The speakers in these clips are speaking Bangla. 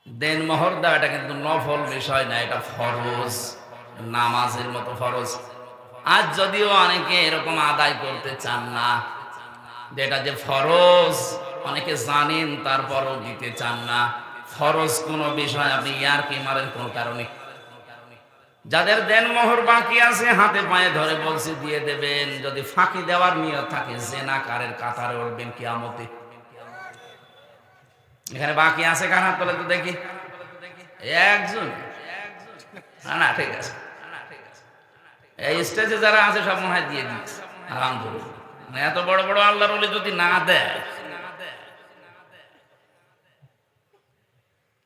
দেন মোহর দেওয়া এটা কিন্তু নফল বিষয় না, এটা ফরজ, নামাজের মতো ফরজ। আজ যদিও অনেকে এরকম আদায় করতে চান না, যেটা যে ফরজ অনেকে জানেন তারপরও দিতে চান না। ফরজ কোনো বিষয় আপনি ইয়ারকি মারেন কোন কারণে। যাদের দেন মোহর বাকি আছে হাতে পায়ে ধরে বলছি দিয়ে দেবেন। যদি ফাঁকি দেওয়ার নিয়ত থাকে জেনাকারের কাতারে উঠবেন কিয়ামতে। এখানে বাকি আছে কার হাত তোলে তো দেখি, একজন। না না ঠিক আছে, এই স্টেজে যারা আছে সব মনে হয় দিয়ে দিচ্ছে আলহামদুলিল্লাহ। এত বড় বড় আল্লাহর ওলি যদি না দেয়,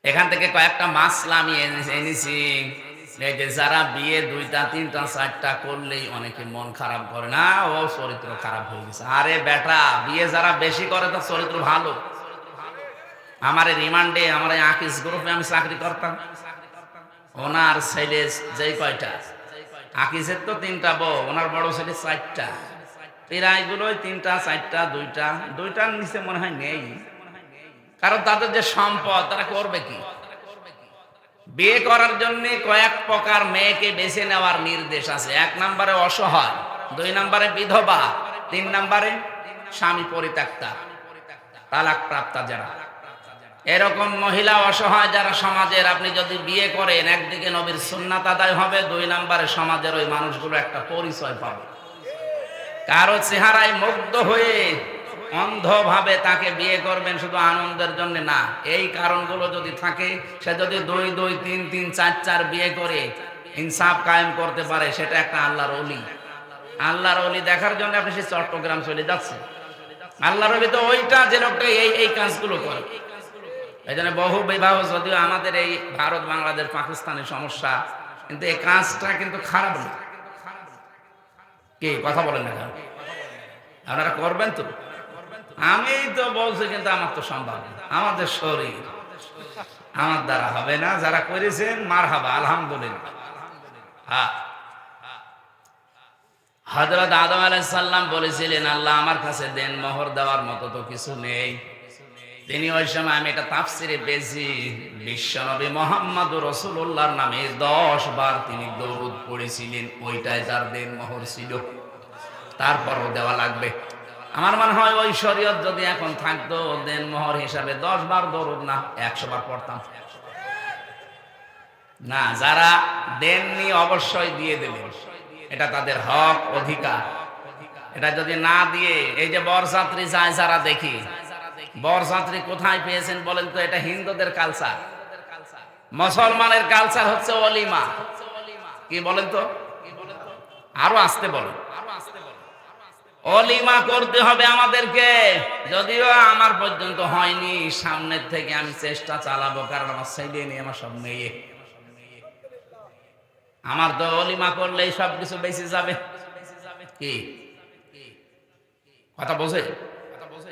এখান থেকে কয়েকটা মাসলা আমি এনেছি। এই যে যারা বিয়ে 2টা 3টা 4টা করলেই অনেকে মন খারাপ করে, না ও চরিত্র খারাপ হয়ে গেছে। আরে বেটা, বিয়ে যারা বেশি করে তার চরিত্র ভালো। আমার রিমান্ডে, আমার আকিস গ্রুপে আমি চাকরি করতাম, ওনার ছেলে যেই কয়টা, আকিসের তো 3টা বউ, ওনার বড় ছেলে 4টা, প্রায়গুলোই 3টা 4টা 2টার নিচে মনে হয় নেই। কারণ তাদের যে সম্পদ, তারা করবে কি? বিয়ে করার জন্য কয়েক প্রকার মেয়েকে বেছে নেওয়ার নির্দেশ আছে। 1 নম্বরে অসহায়, 2 নম্বরে বিধবা, 3 নম্বরে স্বামী পরিত্যক্তা, তালাক প্রাপ্তা যারা। এরকম মহিলা অসহায় যারা সমাজের, আপনি যদি বিয়ে করেন একদিকে নবীর সুন্নাত আদায় হবে, 2 নম্বরে সমাজের ওই মানুষগুলো একটা পরিচয় পাবে। কারো চেহারায় মুগ্ধ হয়ে অন্ধভাবে তাকে বিয়ে করবেন শুধু আনন্দের জন্য না। এই কারণগুলো যদি থাকে, সে যদি 2 2 3 3 4 4 বিয়ে করে ইনসাফ কায়েম করতে পারে, সেটা একটা আল্লাহর ওলি। আল্লাহর ওলি দেখার জন্য আপনি সে চট্টগ্রাম চলে যাচ্ছেন। আল্লাহর ওলি তো ওইটা, যে লোকটা এই এই কাজগুলো করে। এই জন্য বহু বিবাহ, যদিও আমাদের এই ভারত বাংলাদেশ পাকিস্তানের সমস্যা, কিন্তু এই কাজটা কিন্তু খারাপ না। কি কথা বলেন না কেন? আপনারা করবেন তো? আমি তো বলছি, কিন্তু আমার তো সম্ভব না, আমাদের শরীর, আমার দ্বারা হবে না। যারা করেছেন মারহাবা, আলহামদুলিল্লাহ। হ্যাঁ, হযরত আদম আলাইহিস সালাম বলেছিলেন, আল্লাহ আমার কাছে দেন মোহর দেওয়ার মতো তো কিছু নেই। তিনি ওই সময়, আমি এটা তাফসিরে পেয়েছি, বিশ্বনবী মুহাম্মদুর রাসূলুল্লাহর নামে 10 বার তিনি দরুদ পড়েছিলেন। ওইটাই তার দেন মোহর ছিল। তারপরও দেওয়া লাগবে। আমার মনে হয় ওই শরীয়ত যদি এখন থাকতো, দেন মোহর হিসাবে 10 বার দরুদ না 100 বার পড়তাম না। যারা দেননি অবশ্যই দিয়ে দেবে, এটা তাদের হক, অধিকার। এটা যদি না দিয়ে, এই যে বরযাত্রী যায় যারা দেখি, বরযাত্রী কোথায় পেয়েছেন বলেন তো? এটা হিন্দুদের কালচার। মুসলমানের কালচার হচ্ছে ওলিমা। কি বলেন তো? আরো আসতে বলেন। অলিমা করতে হবে আমাদেরকে। যদিও আমার পর্যন্ত হয়নি, সামনের থেকে আমি চেষ্টা চালাবো, কারণ আমার ছেলে নেই, আমার সব মেয়ে। আমার তো অলিমা করলেই সবকিছু বেঁচে যাবে। কি কথা বোঝে?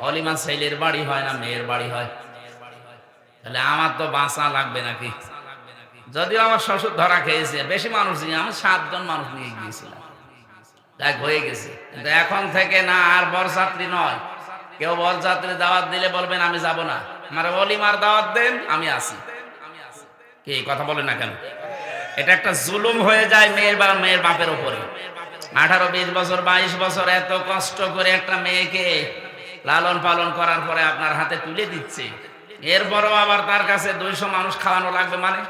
অলিমা ছেলের বাড়ি হয় না মেয়ের বাড়ি হয়? তাহলে আমার তো বাঁচা লাগবে নাকি? যদিও আমার শ্বশুর ধরা খেয়েছে, বেশি মানুষ নিয়ে, আমি 7 জন মানুষ নিয়ে গিয়েছিলাম, দেখ হয়ে গেছে। কিন্তু এখন থেকে না, আর বরযাত্রী নয়। কেউ বরযাত্রী দাওয়াত দিলে বলবেন আমি যাব না, আমার অলিমার দাওয়াত দেন, আমি আসি। কি কথা বলেন না কেন? এটা একটা জুলুম হয়ে যায় মেয়ের বা মেয়ের বাপের উপরে। 18 20 বছর 22 বছর এত কষ্ট করে একটা মেয়েকে লালন পালন করার পরে আপনার হাতে তুলে দিচ্ছে, এরপরও আবার তার কাছে 200 মানুষ খাওয়ানো লাগবে। মানে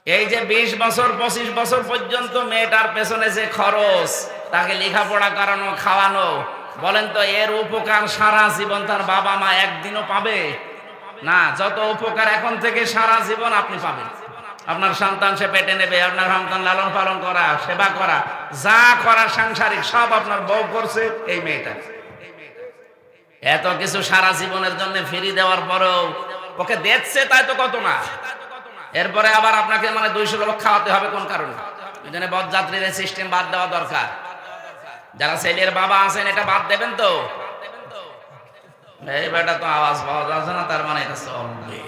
এই যে 20 বছর 25 বছর পর্যন্ত মেয়েটার পেছনে যে খরচ, তাকে লেখাপড়া করানো, খাওয়ানো, বলেন তো এর উপকার সারা জীবন তার বাবা মা একদিনও পাবে না? যত উপকার এখন থেকে সারা জীবন আপনি পাবেন। আপনার সন্তান সে পেটে নেবে, আপনার সন্তান লালন পালন করা, সেবা করা, যা করা সাংসারিক সব আপনার বউ করছে এই মেয়েটা। এত কিছু সারা জীবনের জন্য ফ্রি দেওয়ার পরেও ওকে দেখছে, তাই তো কত না। এরপরে আবার আপনাকে মানে 200 লোক খাওয়াতে হবে কোন কারণে? এই জন্য বরযাত্রীর সিস্টেম বাদ দেওয়া দরকার। যারা ছেলের বাবা আছেন এটা বাদ দেবেন তো? এই বেটা তো আওয়াজ পাওয়া যাচ্ছে না, তার মানে এটা চলবে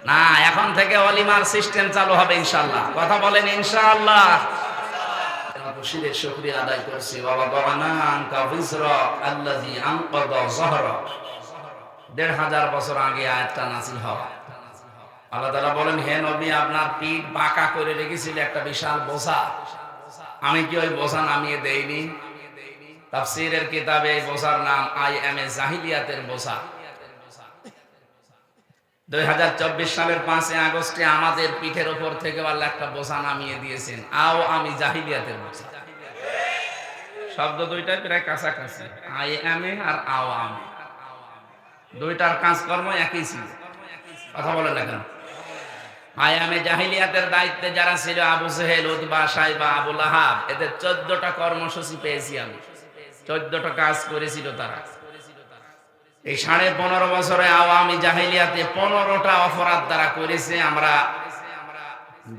না। এখন থেকে অলিমার সিস্টেম চালু হবে ইনশাআল্লাহ। কথা বলেন ইনশাআল্লাহ। খুশির শুকরিয়া আদায় করছি। বাবা বাবানা আনকা বিজরা আল্লাযী আনকাযা যাহরা। ১,৫০০ বছর আগে আয়াতটা নাযিল হওয়া। আল্লাহ তাআলা বলেন, হে নবী, আপনার পিঠ বাঁকা করে রেখেছিল একটা বিশাল বোঝা, আমি কি ওই বোঝা নামিয়ে দেইনি? তাফসীরের কিতাবে এই বোঝার নাম আইএমএ জাহিলিয়াতের বোঝা। ২০২৪ সালের ৫ই আগস্টে আমাদের পিঠের উপর থেকে আল্লাহ একটা বোঝা নামিয়ে দিয়েছেন, আও আমি জাহিলিয়াতের বোঝা। শব্দ দুইটাই প্রায় কাছাকাছি, আইএমএ আর আও আমি, দুইটার কাজকর্ম একই ছিল। কথা বলেন না কেন? আয়ামে জাহিলিয়াতের দায়িত্বে যারা ছিল, আবু জেহেল, উতবা, সাইবা, আবু লাহাব, এদের ১৪টা কর্মসূচি পেয়েছি আমি, ১৪টা কাজ করেছিল তারা। এই ১৫.৫ বছরে আওয়ামী জাহিলিয়াতে ১৫টা অপরাধ তারা করেছে। আমরা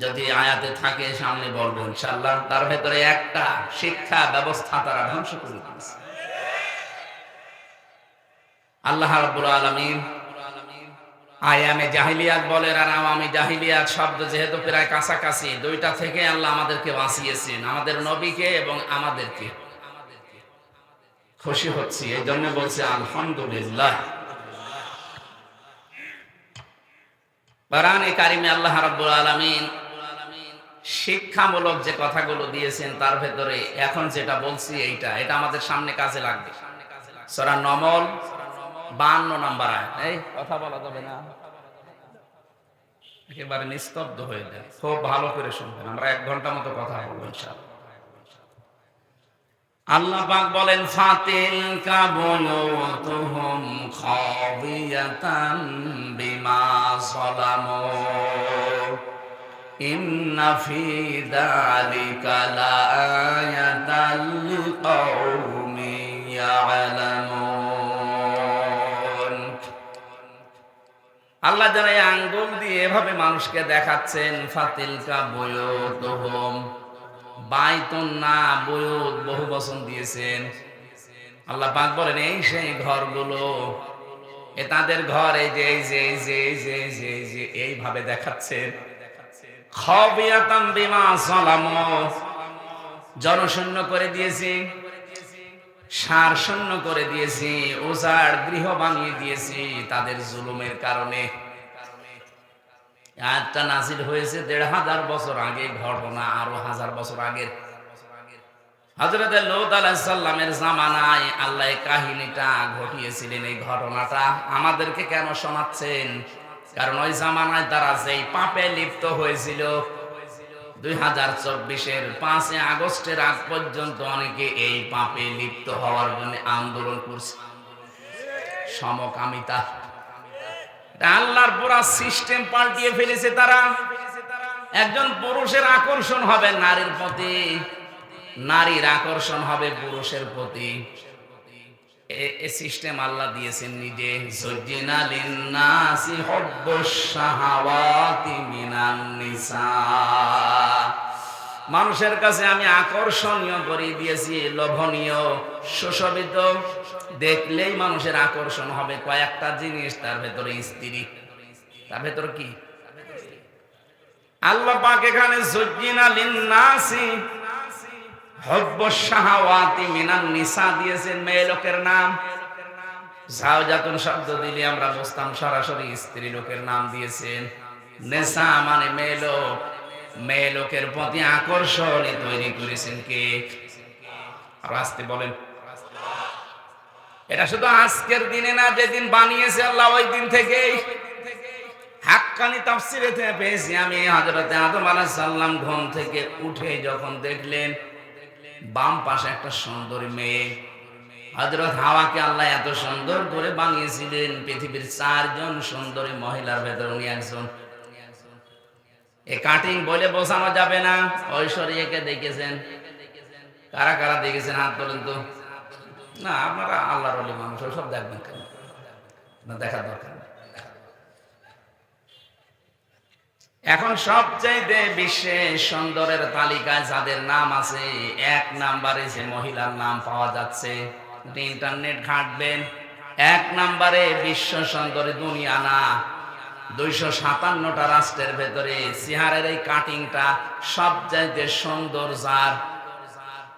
যদি আয়াতে থাকে সামনে বলবো ইনশাআল্লাহ। তার ভেতরে একটা শিক্ষা ব্যবস্থা তারা ধ্বংস করে দিয়েছে। আল্লাহ রাব্বুল আলামিন আয়ামে জাহিলিয়াত বলেন আর আওয়ামী জাহিলিয়াত শব্দ যেহেতু প্রায় কাছাকাছি, দুইটা থেকে আল্লাহ আমাদেরকে বাঁচিয়েছেন, আমাদের নবীকে এবং আমাদেরকে। খুশি হচ্ছি, এই জন্য বলছে আলহামদুলিল্লাহ। কোরআনে কারিমে আল্লাহ রাব্বুল আলামিন শিক্ষামূলক যে কথাগুলো দিয়েছেন তার ভেতরে এখন যেটা বলছি এটা আমাদের সামনে কাজে লাগবে। সূরা নমল 52 নম্বর আয়াত। এই কথা বলা যাবে না, একেবারে নিস্তব্ধ হয়ে যায়। খুব ভালো করে শুনবেন, আমরা 1 ঘন্টা মতো কথা বলবো ইনশাআল্লাহ। আল্লাহ পাক বলেন, ফাতিল কাবুতুহুম খাবিয়াতান বিমা যালামু ইন্না ফি যালিকা লাআয়াতাল লিকাউমিন ইয়ালামুন। আল্লাহ যারা এই আঙ্গুল দিয়ে এভাবে মানুষকে দেখাচ্ছেন, ফাতিল কাবুতুহুম, বাইতুন না বুয়ুত, বহু বচন দিয়েছেন। আল্লাহ পাক বলেন, এই সেই ঘরগুলো, এ তাদের ঘর, এই যে এই যে এই যে এই যে এই যে এই যে এইভাবে দেখাচ্ছেন। খাবিয়াতাম বিমা যালামু, জনশূন্য করে দিয়েছি, সার শূন্য করে দিয়েছি, উজাড় গৃহ বানিয়ে দিয়েছি তাদের জুলুমের কারণে। আয়াতটা নাযিল হয়েছে ১,৫০০ বছর আগে, ঘটনা আরো ১০০০ বছর আগের। হযরত লূত আলাইহিস সালামের জামানায় আল্লাহ এই কাহিনীটা ঘটিয়েছিলেন। এই ঘটনাটা আমাদেরকে কেন শোনাচ্ছেন? কারণ ওই জামানায় তারা যেই পাপে লিপ্ত হয়েছিল, ২০২৪-এর ৫ই আগস্টের আগ পর্যন্ত অনেকে এই পাপে লিপ্ত হওয়ার জন্য আন্দোলন করছে, সমকামিতা। আল্লাহর পুরা সিস্টেম পাল্টিয়ে ফেলেছে তারা। একজন পুরুষের আকর্ষণ হবে নারীর প্রতি, নারীর আকর্ষণ হবে পুরুষের প্রতি। এই সিস্টেম আল্লাহ দিয়েছেন নিজে। যুজ্জিনা লিন্নাসি হুব্বুশ শাহাওয়াতি মিনান নিসা, মানুষের কাছে আমি আকর্ষণীয় করে দিয়েছি, লোভনীয়, সুশোভিত, দেখলেই মানুষের আকর্ষণ হবে কয়েকটা জিনিস। তার ভেতরে স্ত্রী, তার ভেতরে কি? আল্লাহ পাক এখানে যুজ্জিনা লিন্নাসি হুব্বুশ শাহাওয়াতি মিনান নিসা দিয়েছেন, মেয়ে লোকের নাম। যাওজাতুন শব্দ দিলে আমরা বুঝতাম সরাসরি স্ত্রী লোকের নাম দিয়েছেন। নিসা মানে মেয়ে লোক, মেয়ে লোকের প্রতি আকর্ষণ তৈরি করেছেন কে? আর আসতে বলেন, এটা শুধু আজকের দিনে না, যেদিন বানিয়েছে আল্লাহ ওই দিন থেকেই। হাক্কানি তাফসীরে পেয়েছি আমি, হযরত আদম আলাইহিস সালাম ঘুম থেকে উঠে যখন দেখলেন বাম পাশে একটা সুন্দরী মেয়ে, হযরত হাওয়াকে আল্লাহ এত সুন্দর করে বানিয়েছিলেন, পৃথিবীর 4 জন সুন্দরী মহিলার ভেতর উনি একজন। এ কাটিং বলে বোঝানো যাবে না। ঐশ্বরিয়াকে দেখেছেন? কারা কারা দেখেছেন হাত তোলেন তো। না, আপনারা আল্লাহর ওলি মানুষ, সব দেখবেন কেন? না, দেখার দরকার নেই। এখন সবচাইতে বিশ্বে সুন্দরের তালিকায় যাদের নাম আছে, 1 নম্বরে যে মহিলার নাম পাওয়া যাচ্ছে, ইন্টারনেট ঘাঁটবেন, 1 নম্বরে বিশ্ব সুন্দরী, দুনিয়া না, 257টা রাষ্ট্রের ভেতরে চেহারার এই কাটিংটা সবচাইতে সুন্দর যার,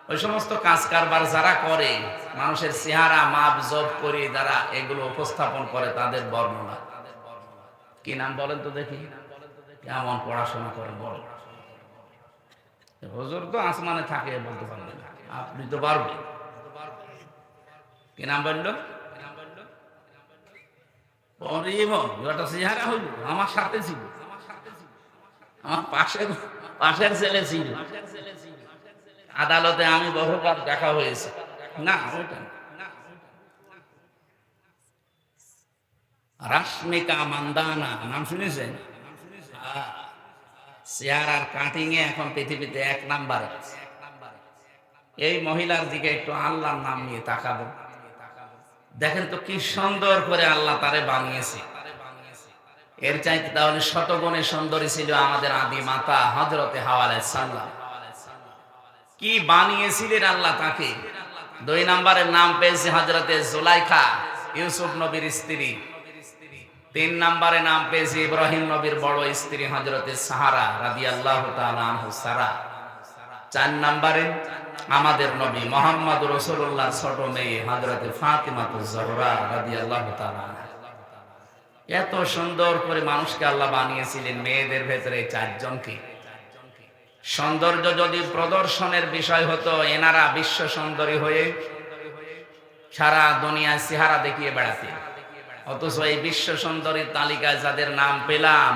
ওই সমস্ত কাজ কারবার যারা করে, মানুষের চেহারা মাপ জব করে যারা এগুলো উপস্থাপন করে, তাদের বর্ণনা কি নাম বলেন তো দেখি? কেমন পড়াশোনা করে বল? হুজুর তো আসমানে থাকে, বলতে পারবেন না, আপনি তো পারবেন। কি নাম বললো? চেহারা হইল, আমার সাথে ছিল, আমার পাশের ছেলে ছিল, আদালতে আমি বহুবার দেখা হয়েছে। না, ওইটা না। রাশ্মিকা মান্দানা নাম শুনেছেন? চেহারার কাটিং এ এখন পৃথিবীতে 1 নাম্বারে। এই মহিলার দিকে একটু আল্লাহর নাম নিয়ে তাকাবো, দেখেন তো কি সুন্দর করে আল্লাহ তারে বানিয়েছে। এর চাইতে তাহলে শতগুণে সুন্দরী ছিল আমাদের আদি মাতা হযরতে হাওয়া আলাইহিস সালাম। কি বানিয়েছিলেন আল্লাহ তাকে। 2 নম্বরের নাম পেয়েছে হযরতে জুলাইখা, ইউসুফ নবীর স্ত্রী। 3 নম্বরে নাম পেয়েছে ইব্রাহিম নবীর বড় স্ত্রী হযরতে সাহারা রাদিয়াল্লাহু তাআলা আনহা সারা। 4 নম্বরে আমাদের নবী মুহাম্মদ রাসূলুল্লাহ ছোট মেয়ে হযরতে ফাতিমাতুজ জোহরা রাদিয়াল্লাহু তাআলা আনহা। এত সুন্দর করে মানুষকে আল্লাহ বানিয়েছিলেন, মেয়েদের ভেতরে 4 জনকে। সৌন্দর্য যদি প্রদর্শনের বিষয় হতো, এনারা বিশ্ব সুন্দরী হয়ে সারা দুনিয়ায় চেহারা দেখিয়ে বেড়াতে। অথচ এই বিশ্ব সুন্দরীর তালিকায় যাদের নাম পেলাম,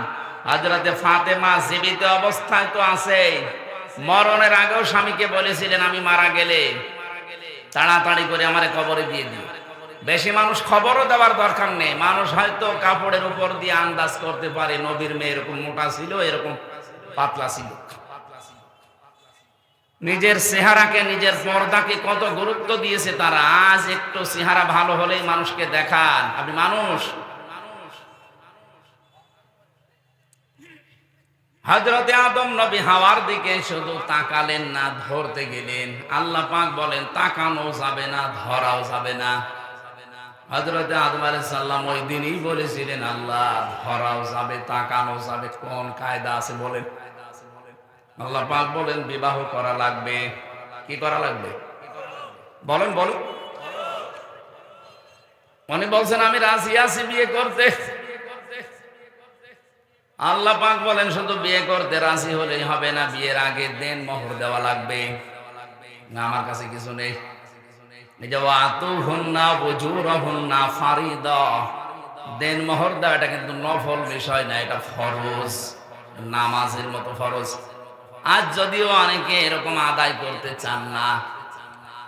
হযরতে ফাতেমা জীবিত অবস্থায় তো আছে, মরণের আগেও স্বামীকে বলেছিলেন আমি মারা গেলে তাড়াতাড়ি করে আমারে কবরে দিয়ে দিও। বেশি মানুষ খবরও দেওয়ার দরকার নেই, মানুষ হয়তো কাপড়ের উপর দিয়ে আন্দাজ করতে পারে নবীর মেয়ে এরকম মোটা ছিল, এরকম পাতলা ছিল। নিজের চেহারাকে, নিজের পর্দাকে কত গুরুত্ব দিয়েছে তারা। আজ একটু চেহারা ভালো হলেই মানুষকে দেখান আপনি মানুষ। হযরতে আদম নবী হাওয়ার দিকে শুধু তাকালেন না, ধরতে গেলেন। আল্লাহ পাক বলেন তাকানো যাবে না, ধরাও যাবে না। হযরতে আদম আলাইহিস সালাম ওই দিনই বলেছিলেন আল্লাহ ধরাও যাবে, তাকানো যাবে, কোন কায়দা আছে বলেন? আল্লাহ পাক বলেন বিবাহ করা লাগবে। কি করা লাগবে বলেন? বলেন। উনি বলছেন আমি রাজি আছি বিয়ে করতে। আল্লাহ পাক বলেন শুধু বিয়ে করতে রাজি হলেই হবে না, বিয়ের আগে দেন মোহর দেওয়া লাগবে। না, আমার কাছে কিছু নেই। দেন মোহর দেওয়া এটা কিন্তু নফল বিষয় না, এটা ফরজ, নামাজের মতো ফরজ। আজ যদিও অনেকে এরকম আদায় করতে চান না,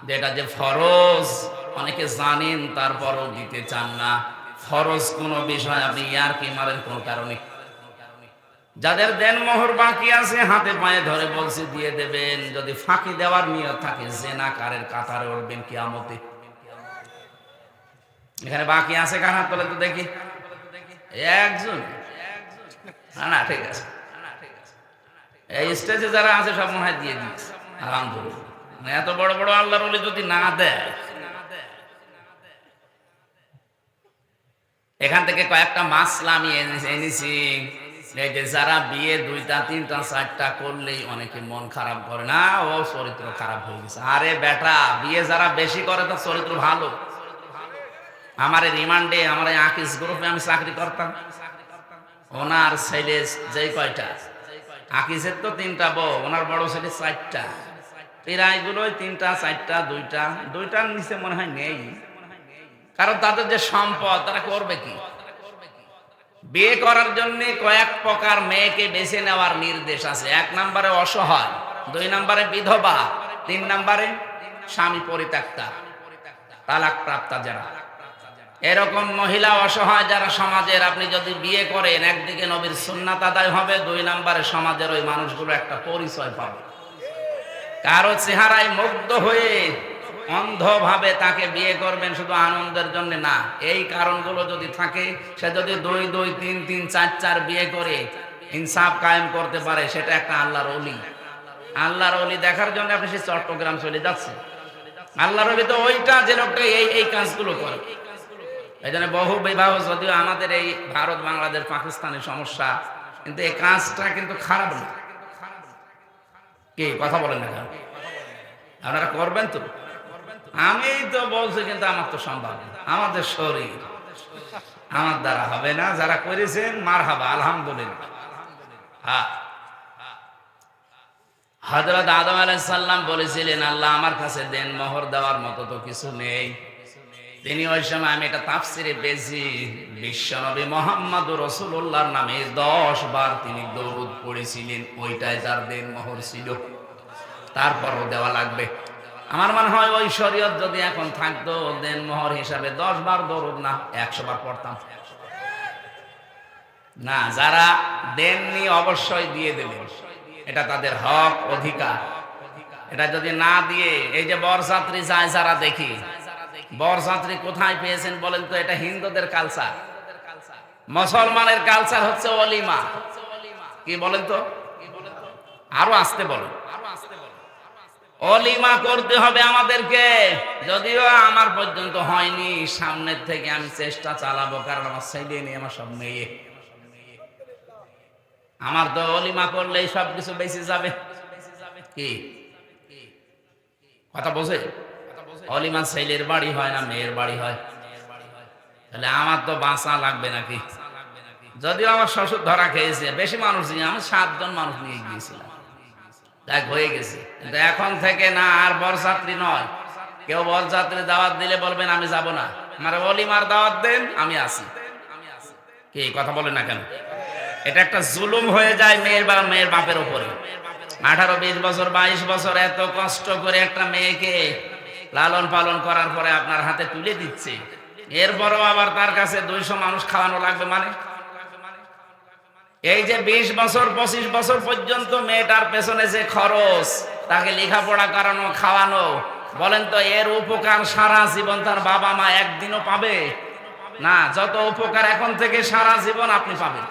যেটা যে ফরজ অনেকে জানেন তারপরও দিতে চান না। ফরজ কোনো বিষয় আপনি ইয়ার কি মারেন কোন কারণে? যাদের দেন মোহর বাকি আছে হাতে পায়ে ধরে বলছি দিয়ে দেবেন। যদি ফাঁকি দেওয়ার নিয়ত থাকে জেনাকারের কাতারে উঠবেন কিয়ামতে। এখানে বাকি আছে কার হাত তোলে তো দেখি? একজন? না, ঠিক আছে। এই স্টেজে যারা আছে সব মনে হয় দিয়ে দিচ্ছে, আলহামদুলিল্লাহ। এত বড় বড় আল্লাহর ওলি যদি না দেয়, এখান থেকে কয়েকটা মাসলা আমি এনেছি। এই যে যারা বিয়ে 2টা 3টা 4টা করলেই অনেকে মন খারাপ করে, না ও চরিত্র খারাপ হয়ে গেছে। আরে বেটা, বিয়ে যারা বেশি করে তার চরিত্র ভালো। আমার রিমান্ডে, আমার আকিস গ্রুপে আমি চাকরি করতাম, ওনার ছেলে যেই কয়টা, আকিসের তো 3টা বউ, ওনার বড় ছেলে 4টা। প্রায়গুলোই 3টা 4টা 2টার নিচে মনে হয় নেই। কারণ তাদের যে সম্পদ, তারা করবে কি? বিয়ে করার জন্য কয়েক প্রকার মেয়েকে বেছে নেওয়ার নির্দেশ আছে। 1 নম্বরে অসহায়, 2 নম্বরে বিধবা, 3 নম্বরে স্বামী পরিত্যক্তা, তালাক প্রাপ্তা যারা। এরকম মহিলা অসহায় যারা সমাজের, আপনি যদি বিয়ে করেন একদিকে নবীর সুন্নাত আদায় হবে, 2 নম্বরে সমাজের ওই মানুষগুলো একটা পরিচয় পাবে। কারো চেহারায় মুগ্ধ হয়ে অন্ধভাবে তাকে বিয়ে করবেন শুধু আনন্দের জন্য না। এই কারণগুলো যদি থাকে, সে যদি 2 2 3 3 4 4 বিয়ে করে ইনসাফ কায়েম করতে পারে, সেটা একটা আল্লাহর ওলি। আল্লাহর ওলি দেখার জন্য আপনি সে চট্টগ্রাম চলে যাচ্ছেন। আল্লাহর ওলি তো ওইটা যে লোকটা এই কাজগুলো করে। এই জন্য বহু বিবাহ, যদিও আমাদের এই ভারত বাংলাদেশ পাকিস্তানের সমস্যা, কিন্তু এই কাজটা কিন্তু খারাপ না। কি কথা বলেন না? আপনারা করবেন তো? আমি তো বলছি, কিন্তু আমার তো সম্ভব না, আমাদের শরীর আমার দ্বারা হবে না। যারা করেছেন মারহাবা, আলহামদুলিল্লাহ। হ্যাঁ, হযরত আদম আলাইহিস সালাম বলেছিলেন, আল্লাহ আমার কাছে দেন মোহর দেওয়ার মতো তো কিছু নেই। তিনি ওই সময়, আমি এটা তাফসিরে পেয়েছি, বিশ্বনবী মুহাম্মদুর রাসূলুল্লাহর নামে 10 বার তিনি দরুদ পড়েছিলেন, ওইটাই তার দেন মোহর ছিল। তারপরও দেওয়া লাগবে। আমার মনে হয় ওই শরীয়ত যদি এখন থাকতো, দেন মোহর হিসাবে 10 বার দরুদ না 100 বার পড়তাম না। যারা দেননি অবশ্যই দিয়ে দেবেন, এটা তাদের হক, অধিকার। এটা যদি না দিয়ে, এই যে বরযাত্রী যায় যারা দেখি, বরযাত্রী কোথায় পেয়েছেন বলেন তো? এটা হিন্দুদের কালচার। মুসলমানের কালচার হচ্ছে ওলিমা। কি বলেন তো? আরো আসতে বলেন। ওলিমা করতে হবে আমাদেরকে। যদিও আমার পর্যন্ত হয়নি, সামনের থেকে আমি চেষ্টা চালাবো, কারণ আমার ছেলে নেই, আমার সব মেয়ে। আমার তো ওলিমা করলেই সবকিছু বেঁচে যাবে। কি কথা বোঝে? অলিমা ছেলের বাড়ি হয় না মেয়ের বাড়ি হয়? তাহলে আমার তো বাঁচা লাগবে নাকি? যদিও আমার শ্বশুর ধরা খেয়েছে, বেশি মানুষ নিয়ে, আমি 7 জন মানুষ নিয়ে গিয়েছিলাম, দেখ হয়ে গেছে। কিন্তু এখন থেকে না, আর বরযাত্রী নয়। কেউ বরযাত্রী দাওয়াত দিলে বলবেন আমি যাব না, আমার অলিমার দাওয়াত দেন, আমি আসি। কি কথা বলেন না কেন? এটা একটা জুলুম হয়ে যায় মেয়ের বাপের উপরে। 18-20 বছর 22 বছর এত কষ্ট করে একটা মেয়েকে লালন পালন করার পরে আপনার হাতে তুলে দিচ্ছে, এরপরও আবার তার কাছে 200 মানুষ খাওয়ানো লাগবে। মানে এই যে 20 বছর 25 বছর পর্যন্ত মেয়েটার পেছনে যে খরচ, তাকে লেখাপড়া করানো, খাওয়ানো, বলেন তো এর উপকার সারা জীবন তার বাবা মা একদিনও পাবে না? যত উপকার এখন থেকে সারা জীবন আপনি পাবেন।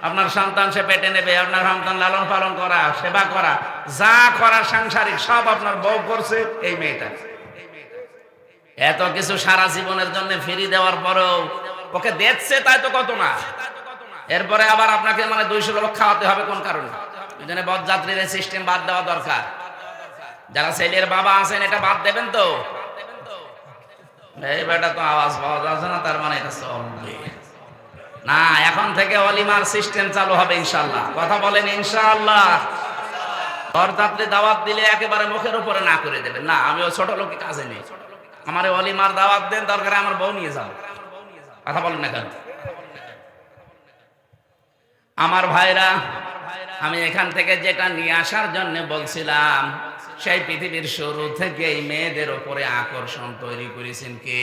আপনার সন্তান সে পেটে নেবে, আপনার সন্তান লালন পালন করা, সেবা করা, যা করা সাংসারিক সব আপনার বউ করছে এই মেয়েটা। এত কিছু সারা জীবনের জন্য ফ্রি দেওয়ার পরেও ওকে দেখছে, তাই তো কত না। এরপরে আবার আপনাকে 200 লোক খাওয়াতে হবে কোন কারণে? এই জন্য বরযাত্রীর সিস্টেম বাদ দেওয়া দরকার। যারা ছেলের বাবা আছেন, এটা বাদ দেবেন তো? এই বেটা তো আওয়াজ পাওয়া যাচ্ছে না, তার মানে এটা চলবে না। এখন থেকে অলিমার সিস্টেম চালু হবে ইনশাআল্লাহ। কথা বলেন ইনশাআল্লাহ। বরযাত্রী দাওয়াত দিলে একেবারে মুখের উপরে না করে দেবেন না, আমি ওই ছোট লোকের কাজে নেই, আমার অলিমার দাওয়াত দেন, দরকার আমার বউ নিয়ে যাও। কথা বলেন না কেন? আমার ভাইরা, আমি এখান থেকে যেটা নিয়ে আসার জন্য বলছিলাম, সেই পৃথিবীর শুরু থেকেই মেয়েদের উপরে আকর্ষণ তৈরি করেছেন কে?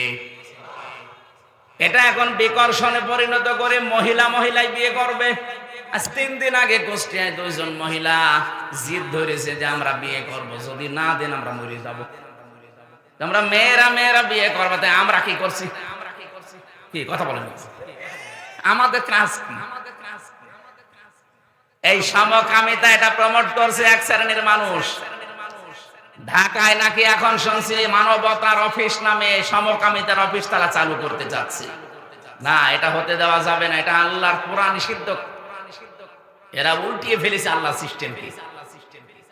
এটা এখন বিকর্ষণে পরিণত করে মহিলাই বিয়ে করবে। আজ 3 দিন আগে কুষ্টিয়ায় 2 জন মহিলা জিদ ধরেছে যে আমরা বিয়ে করব, যদি না দেন আমরা মরে যাব। তোমরা মেয়েরা বিয়ে করবে, তাই আমরা কি করছি? কি কথা বলেন? আমাদের কাজ কি? এই সমকামিতা এটা প্রমোট করছে এক শ্রেণীর মানুষ। ঢাকায় নাকি এখন শুনছি মানবতার অফিস নামে সমকামিতার অফিস তারা চালু করতে যাচ্ছে। না, এটা হতে দেওয়া যাবে না, এটা আল্লাহর কোরআন নিষিদ্ধ। এরা উল্টিয়ে ফেলেছে আল্লাহ সিস্টেমকে।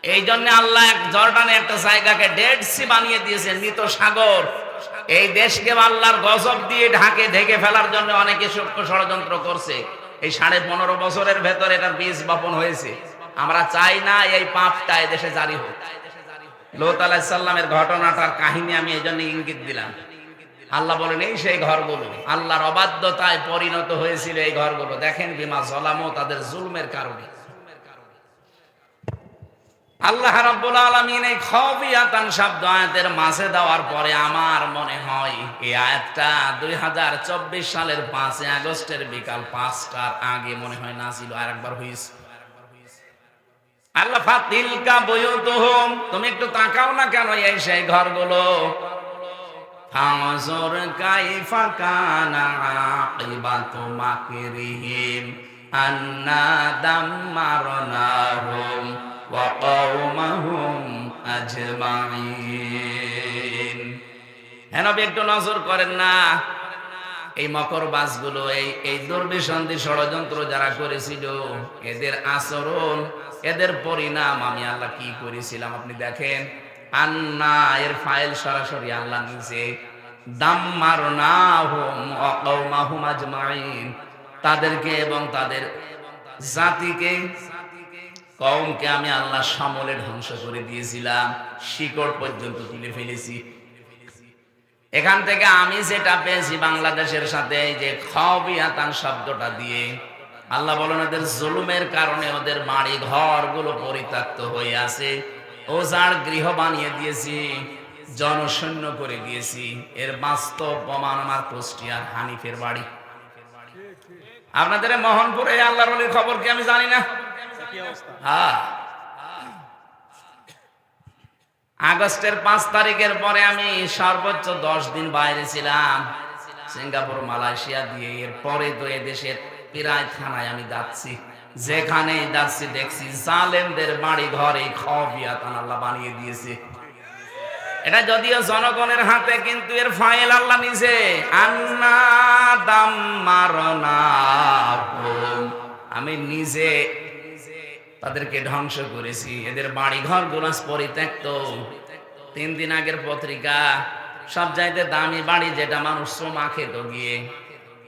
এই জন্য আল্লাহ জর্ডানে একটা জায়গাকে ডেড সি বানিয়ে দিয়েছে, মৃত সাগর। এই দেশকে আল্লাহর গজব দিয়ে ঢেকে ফেলার জন্য অনেকে সূক্ষ্ম ষড়যন্ত্র করছে। এই 15.5 বছরের ভেতর এটার বীজ বপন হয়েছে। আমরা চাই না এই পাপটা এই দেশে জারি হোক। লূত আলাইহিস সালামের ঘটনাটার কাহিনী আমি এই জন্য ইঙ্গিত দিলাম। আল্লাহ বলেন এই সেই ঘরগুলো আল্লাহর অবাধ্যতায় পরিণত হয়েছিল। এই ঘরগুলো দেখেন, বিমা যালামু, তাদের জুলমের কারণে। আল্লাহ রাব্বুল আলামিন এই খাবিয়াতান শব্দ আয়াতের মাঝে দেওয়ার পরে আমার মনে হয় এই আয়াতটা 2024 সালের 5 আগস্টের বিকাল 5টার আগে মনে হয় নাযিল আরেকবার হয়েছে। আল্লাহ ফাতিলকা বুয়ুতুহুম, তুমি একটু তাকাও না কেন এই সেই ঘরগুলো। ফানজুর কাইফা কানা আকিবাতু মাকরিহিম আন্না দাম্মারনাহুম ওয়া কওমাহুম আজমাইন। হ্যাঁ নবী, একটু নজর করেন না এই মকরবাজগুলো, এই দুর্বিসন্ধি ষড়যন্ত্র যারা করেছিল, এদের আচরণ, এদের পরিণাম আমি আল্লাহ কি করেছিলাম আপনি দেখেন। আন্না এর ফাইল সরাসরি আল্লাহ নিজে। দাম্মারনাহুম ওয়া কওমাহুম আজমাইন, তাদেরকে এবং তাদের জাতিকে, কওমকে আমি আল্লাহ সমূলে ধ্বংস করে দিয়েছিলাম, শিকড় পর্যন্ত তুলে ফেলেছি। এখান থেকে আমি যেটা পেয়েছি বাংলাদেশের সাথে, এই যে খাওয়াবিয়াতান শব্দটা দিয়ে, আল্লাহ বলেন ওদের জুলুমের কারণে ওদের বাড়ি ঘরগুলো পরিত্যক্ত হয়ে আছে, ওজাড় গৃহ বানিয়ে দিয়েছি, জনশূন্য করে দিয়েছি। এর বাস্তব প্রমাণ আমার কুষ্টিয়ার হানিফের বাড়ি। আপনাদের মোহনপুরে আল্লাহর ওলির খবর কি আমি জানি না? হ্যাঁ, আগস্টের 5 তারিখের পরে আমি সর্বোচ্চ 10 দিন বাইরে ছিলাম, সিঙ্গাপুর, মালয়েশিয়া দিয়ে। এর পরে তো এদেশের প্রায় থানায় আমি যাচ্ছি, যেখানে যাচ্ছি দেখছি জালেমদের বাড়ি ঘরে খাওয়াবিয়াতান আল্লাহ বানিয়ে দিয়েছে। এটা যদিও জনগণের হাতে, কিন্তু এর ফাইল আল্লাহ নিজে। আন্না দাম্মারনাহুম, আমি নিজে তাদেরকে ধ্বংস করেছি। এদের বাড়ি ঘর গুলো পরিত্যক্ত। 3 দিন আগের পত্রিকা, সব চাইতে দামি বাড়ি যেটা মানুষ শ্রমা খেত গিয়ে,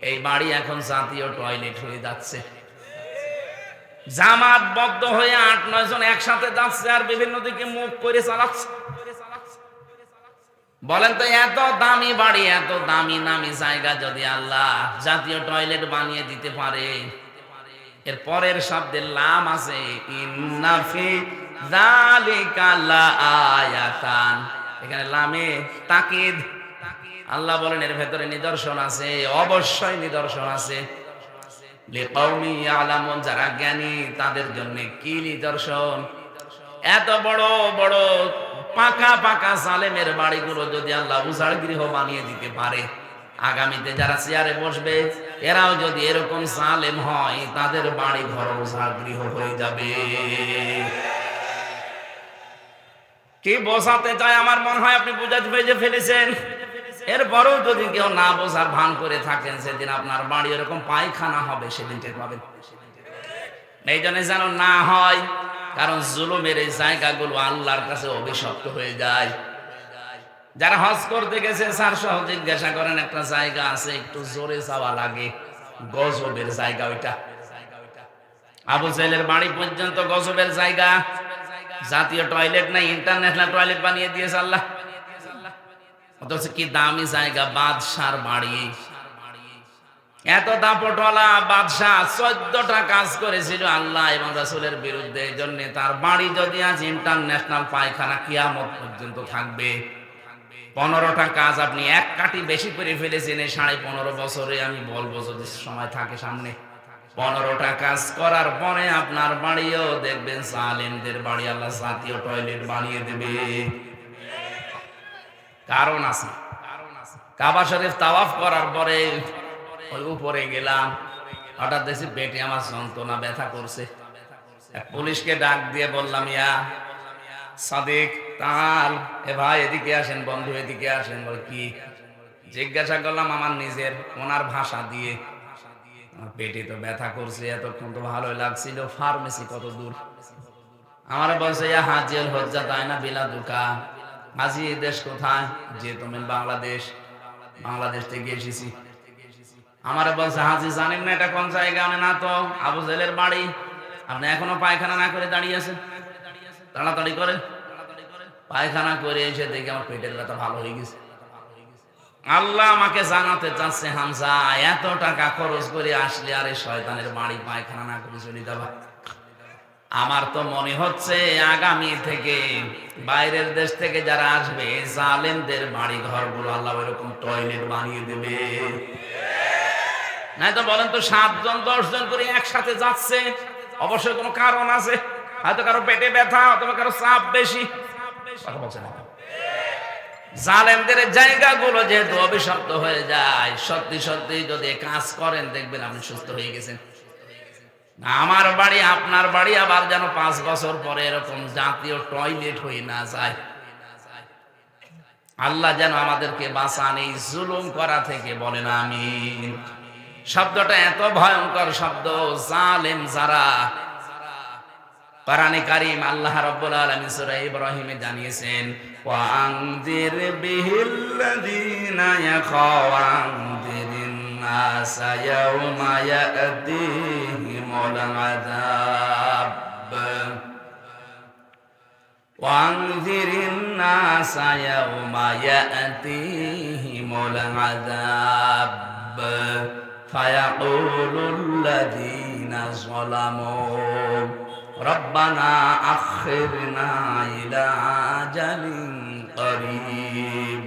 এই বাড়ি এখন জাতীয় টয়লেট হয়ে যাচ্ছে। জামাতবদ্ধ হয়ে 8-9 জন একসাথে যাচ্ছে আর বিভিন্ন দিকে মুখ করে চালাচ্ছে। বলেন তো, এত দামি বাড়ি, এত দামি নামি জায়গা যদি আল্লাহ জাতীয় টয়লেট বানিয়ে দিতে পারে, এর পরের শব্দে লাম আছে, ইন্না ফি যালিকা লাআয়াতান। এখানে লামে তাকিদ। আল্লাহ বলেন এর ভেতরে নিদর্শন আছে, অবশ্যই নিদর্শন আছে। লিকাউমি ইয়ালামুন, যারা জ্ঞানী তাদের জন্য কি নিদর্শন। এত বড় বড় পাকা পাকা জালেমের বাড়িগুলো যদি আল্লাহ উজাড় গৃহ বানিয়ে দিতে পারে, আগামীতে যারা চেয়ারে বসবে এরাও যদি এরকম জালেম হয়, তাদের বাড়ি ঘর উজাড় গৃহ হয়ে যাবে। কি বোঝাতে চায় আমার মনে হয় আপনি বুঝাতে পেরে ফেলেছেন। এরপরেও যদি কেউ না বোঝার ভান করে থাকেন, সেদিন আপনার বাড়ি এরকম পায়খানা হবে, সেদিন টের পাবেন। এই জন্য যেন না হয়, কারণ জুলুমের এই জায়গাগুলো আল্লাহর কাছে অভিশপ্ত হয়ে যায়। যারা হজ করতে গেছে স্যার সহ জিজ্ঞাসা করেন, একটা জায়গা আছে একটু জোরে যাওয়া লাগে, গজবের জায়গা ওইটা। আবু জাহেলের বাড়ি পর্যন্ত গজবের জায়গা। জাতীয় টয়লেট নাই, ইন্টারন্যাশনাল টয়লেট বানিয়ে দিয়েছে আল্লাহ। অথচ কি দামি জায়গা, বাদশার বাড়ি। এত দাপটওয়ালা বাদশাহ 14টা কাজ করেছিল আল্লাহ এবং রাসূলের বিরুদ্ধে। এই জন্য তার বাড়ি যদি আজ ইন্টারন্যাশনাল পায়খানা, কিয়ামত পর্যন্ত থাকবে। 15টা কাজ আপনি এক কাটি বেশি করে ফেলেছেন এই 15.5 বছরে। আমি বলবো যদি সময় থাকে সামনে, 15টা কাজ করার পরে আপনার বাড়িও দেখবেন জালেমদের বাড়ি আল্লাহ জাতীয় টয়লেট বানিয়ে দেবে। কারণ আছে। কাবা শরীফ তাওয়াফ করার পরে ওই উপরে গেলাম, হঠাৎ দেখছি পেটে আমার যন্ত্রণা ব্যথা করছে। পুলিশকে ডাক দিয়ে বললাম, ইয়া সাদিক তাল, এ ভাই এদিকে আসেন, বন্ধু এদিকে আসেন। বল কি? জিজ্ঞাসা করলাম আমার নিজের ওনার ভাষা দিয়ে, আমার পেটে তো ব্যথা করছে, এতক্ষণ তো ভালোই লাগছিল, ফার্মেসি কত দূর? আমার বলছে, ইয়া হাজিল হজ্জা তাই না বিলা দুকা। হাজি দেশ কোথায়? যে তুমি বাংলাদেশ। বাংলাদেশ থেকে এসেছি। আমার বলছে, হাজি জানেন না এটা কোন জায়গা? আমি না তো, আবু জাহেলের বাড়ি। আপনি এখনো পায়খানা না করে দাঁড়িয়ে আছেন, তাড়াতাড়ি করেন। পায়খানা করে এসে দেখি আমার পেটের ব্যথা ভালো হয়ে গেছে। আল্লাহ আমাকে জানাতে চাচ্ছে, হামজা এত টাকা খরচ করে আসলে আরে শয়তানের বাড়ি পায়খানা না করে চলে যাবা। আমার তো মনে হচ্ছে আগামী থেকে বাইরের দেশ থেকে যারা আসবে, জালেমদের বাড়ি ঘরগুলো আল্লাহ এরকম টয়লেট বানিয়ে দেবে। নাই তো বলেন তো, 7 জন 10 জন করে একসাথে যাচ্ছে, অবশ্যই কোনো কারণ আছে। হয়তো কারো পেটে ব্যথা, অথবা কারো চাপ বেশি। কথা বলছে না। জালেমদের জায়গাগুলো যেহেতু অভিশপ্ত হয়ে যায়, সত্যি সত্যি যদি কাজ করেন দেখবেন আপনি সুস্থ হয়ে গেছেন। আমার বাড়ি আপনার বাড়ি আবার যেন 5 বছর পরে এরকম জাতীয় টয়লেট হয়ে না যায়। আল্লাহ যেন আমাদেরকে বাঁচান এই জুলুম করা থেকে, বলেন আমিন। শব্দটা এত ভয়ঙ্কর শব্দ, জালেম যারা, কোরআনে কারীম আল্লাহ রাব্বুল আলামিন সূরা ইব্রাহিমে জানিয়েছেন, ওয়া আনজির বিহিল্লাযীনা ইয়াখাওয়ানদিরিন নাসা ইয়াওমা ইয়াতিহিমুল আযাব وأنذر الناس يوم يأتيهم العذاب فيقول الذين ظلموا ربنا أخرنا إلى أجل قريب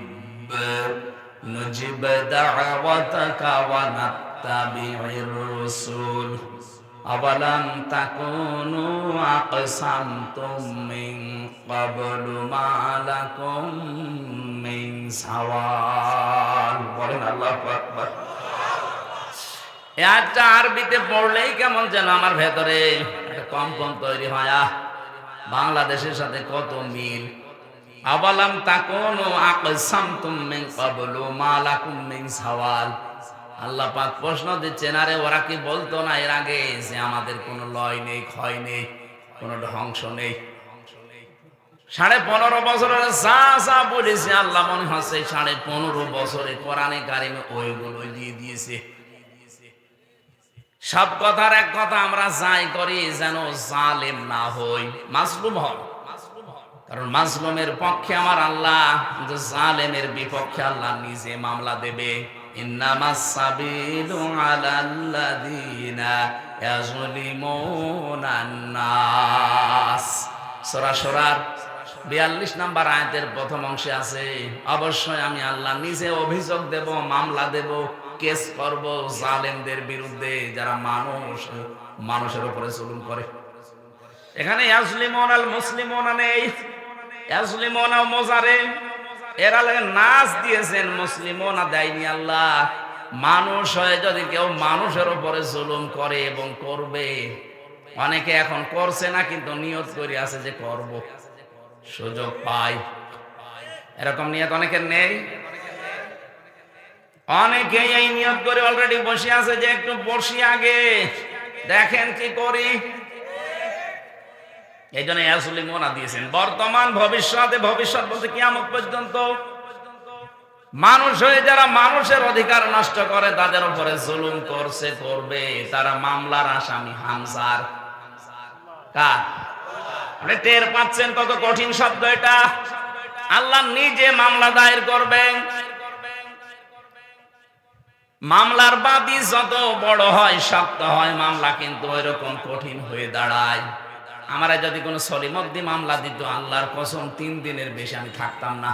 نجب دعوتك ونتبع الرسل أولم تكونوا أقسمتم من قبل ما لكم من زوال বলেন আল্লাহু আকবার। এই আয়াতটা আরবিতে পড়লেই কেমন যেন আমার ভেতরে একটা কম্পন তৈরি হয়। বাংলাদেশের সাথে কত মিল। আওয়ালাম তাকুনু আকসামতুম মিন ক্বাবলু মা লাকুম মিন যাওয়াল। আল্লাহ পাক প্রশ্ন দিচ্ছেন, আরে ওরা কি বলতো না এর আগে যে আমাদের কোনো লয় নেই, ক্ষয় নেই, কোনো ধ্বংস নেই? 15.5 বছরের যা বলেছে আল্লাহ মনে হচ্ছে 15.5 বছরে কোরআনে কারিমে ওইগুলো দিয়ে দিয়েছে। সব কথার এক কথা, আমরা যাই করি যেন জালেম না হই, মাজলুম হই। কারণ মাজলুমের পক্ষে আমার আল্লাহ, কিন্তু জালেমের বিপক্ষে আল্লাহ নিজে মামলা দেবে। ইন্নামাস সাবিলু আলাল্লাযীনা ইয়াযলিমুনান নাস। সূরা শুরার 42 নম্বর আয়াতের প্রথম অংশে আছে, অবশ্যই আমি আল্লাহ নিজে অভিযোগ দেব, মামলা দেব, কেস করব জালেমদের বিরুদ্ধে যারা মানুষের উপরে জুলুম করে। এখানে ইয়াজলিমুনাল মুসলিমুনা নেই, ইয়াজলিমুনা মুজারে এরা লাগে নাস দিয়েছেন, মুসলিমুনা দেয়নি আল্লাহ। মানুষ হয়ে যদি কেউ মানুষের উপরে জুলুম করে এবং করবে, অনেকে এখন করছে না কিন্তু নিয়ত করে আছে যে করব, সুযোগ পাই, এরকম নিয়ত অনেকের নেই। অনেকে এই নিয়ত করে অলরেডি বসে আছে যে একটু বসি আগে দেখেন কি করি। এই জন্য ইয়াজলিমুনা দিয়েছেন। বর্তমান ভবিষ্যতে, ভবিষ্যৎ বলতে কিয়ামত পর্যন্ত মানুষ হয়ে যারা মানুষের অধিকার নষ্ট করে, তাদের উপরে জুলুম করছে, করবে, তারা মামলার আসামি হামজার। কার? আপনি টের পাচ্ছেন কত কঠিন শব্দ এটা? আল্লাহ নিজে মামলা দায়ের করবেন। মামলার বাদী যত বড় হয়, শক্ত হয়, মামলা কিন্তু ওইরকম কঠিন হয়ে দাঁড়ায়। আমারা যদি কোনো সলিমদ্দি মামলা দিত, আল্লাহর কসম 3 দিনের বেশি আমি থাকতাম না।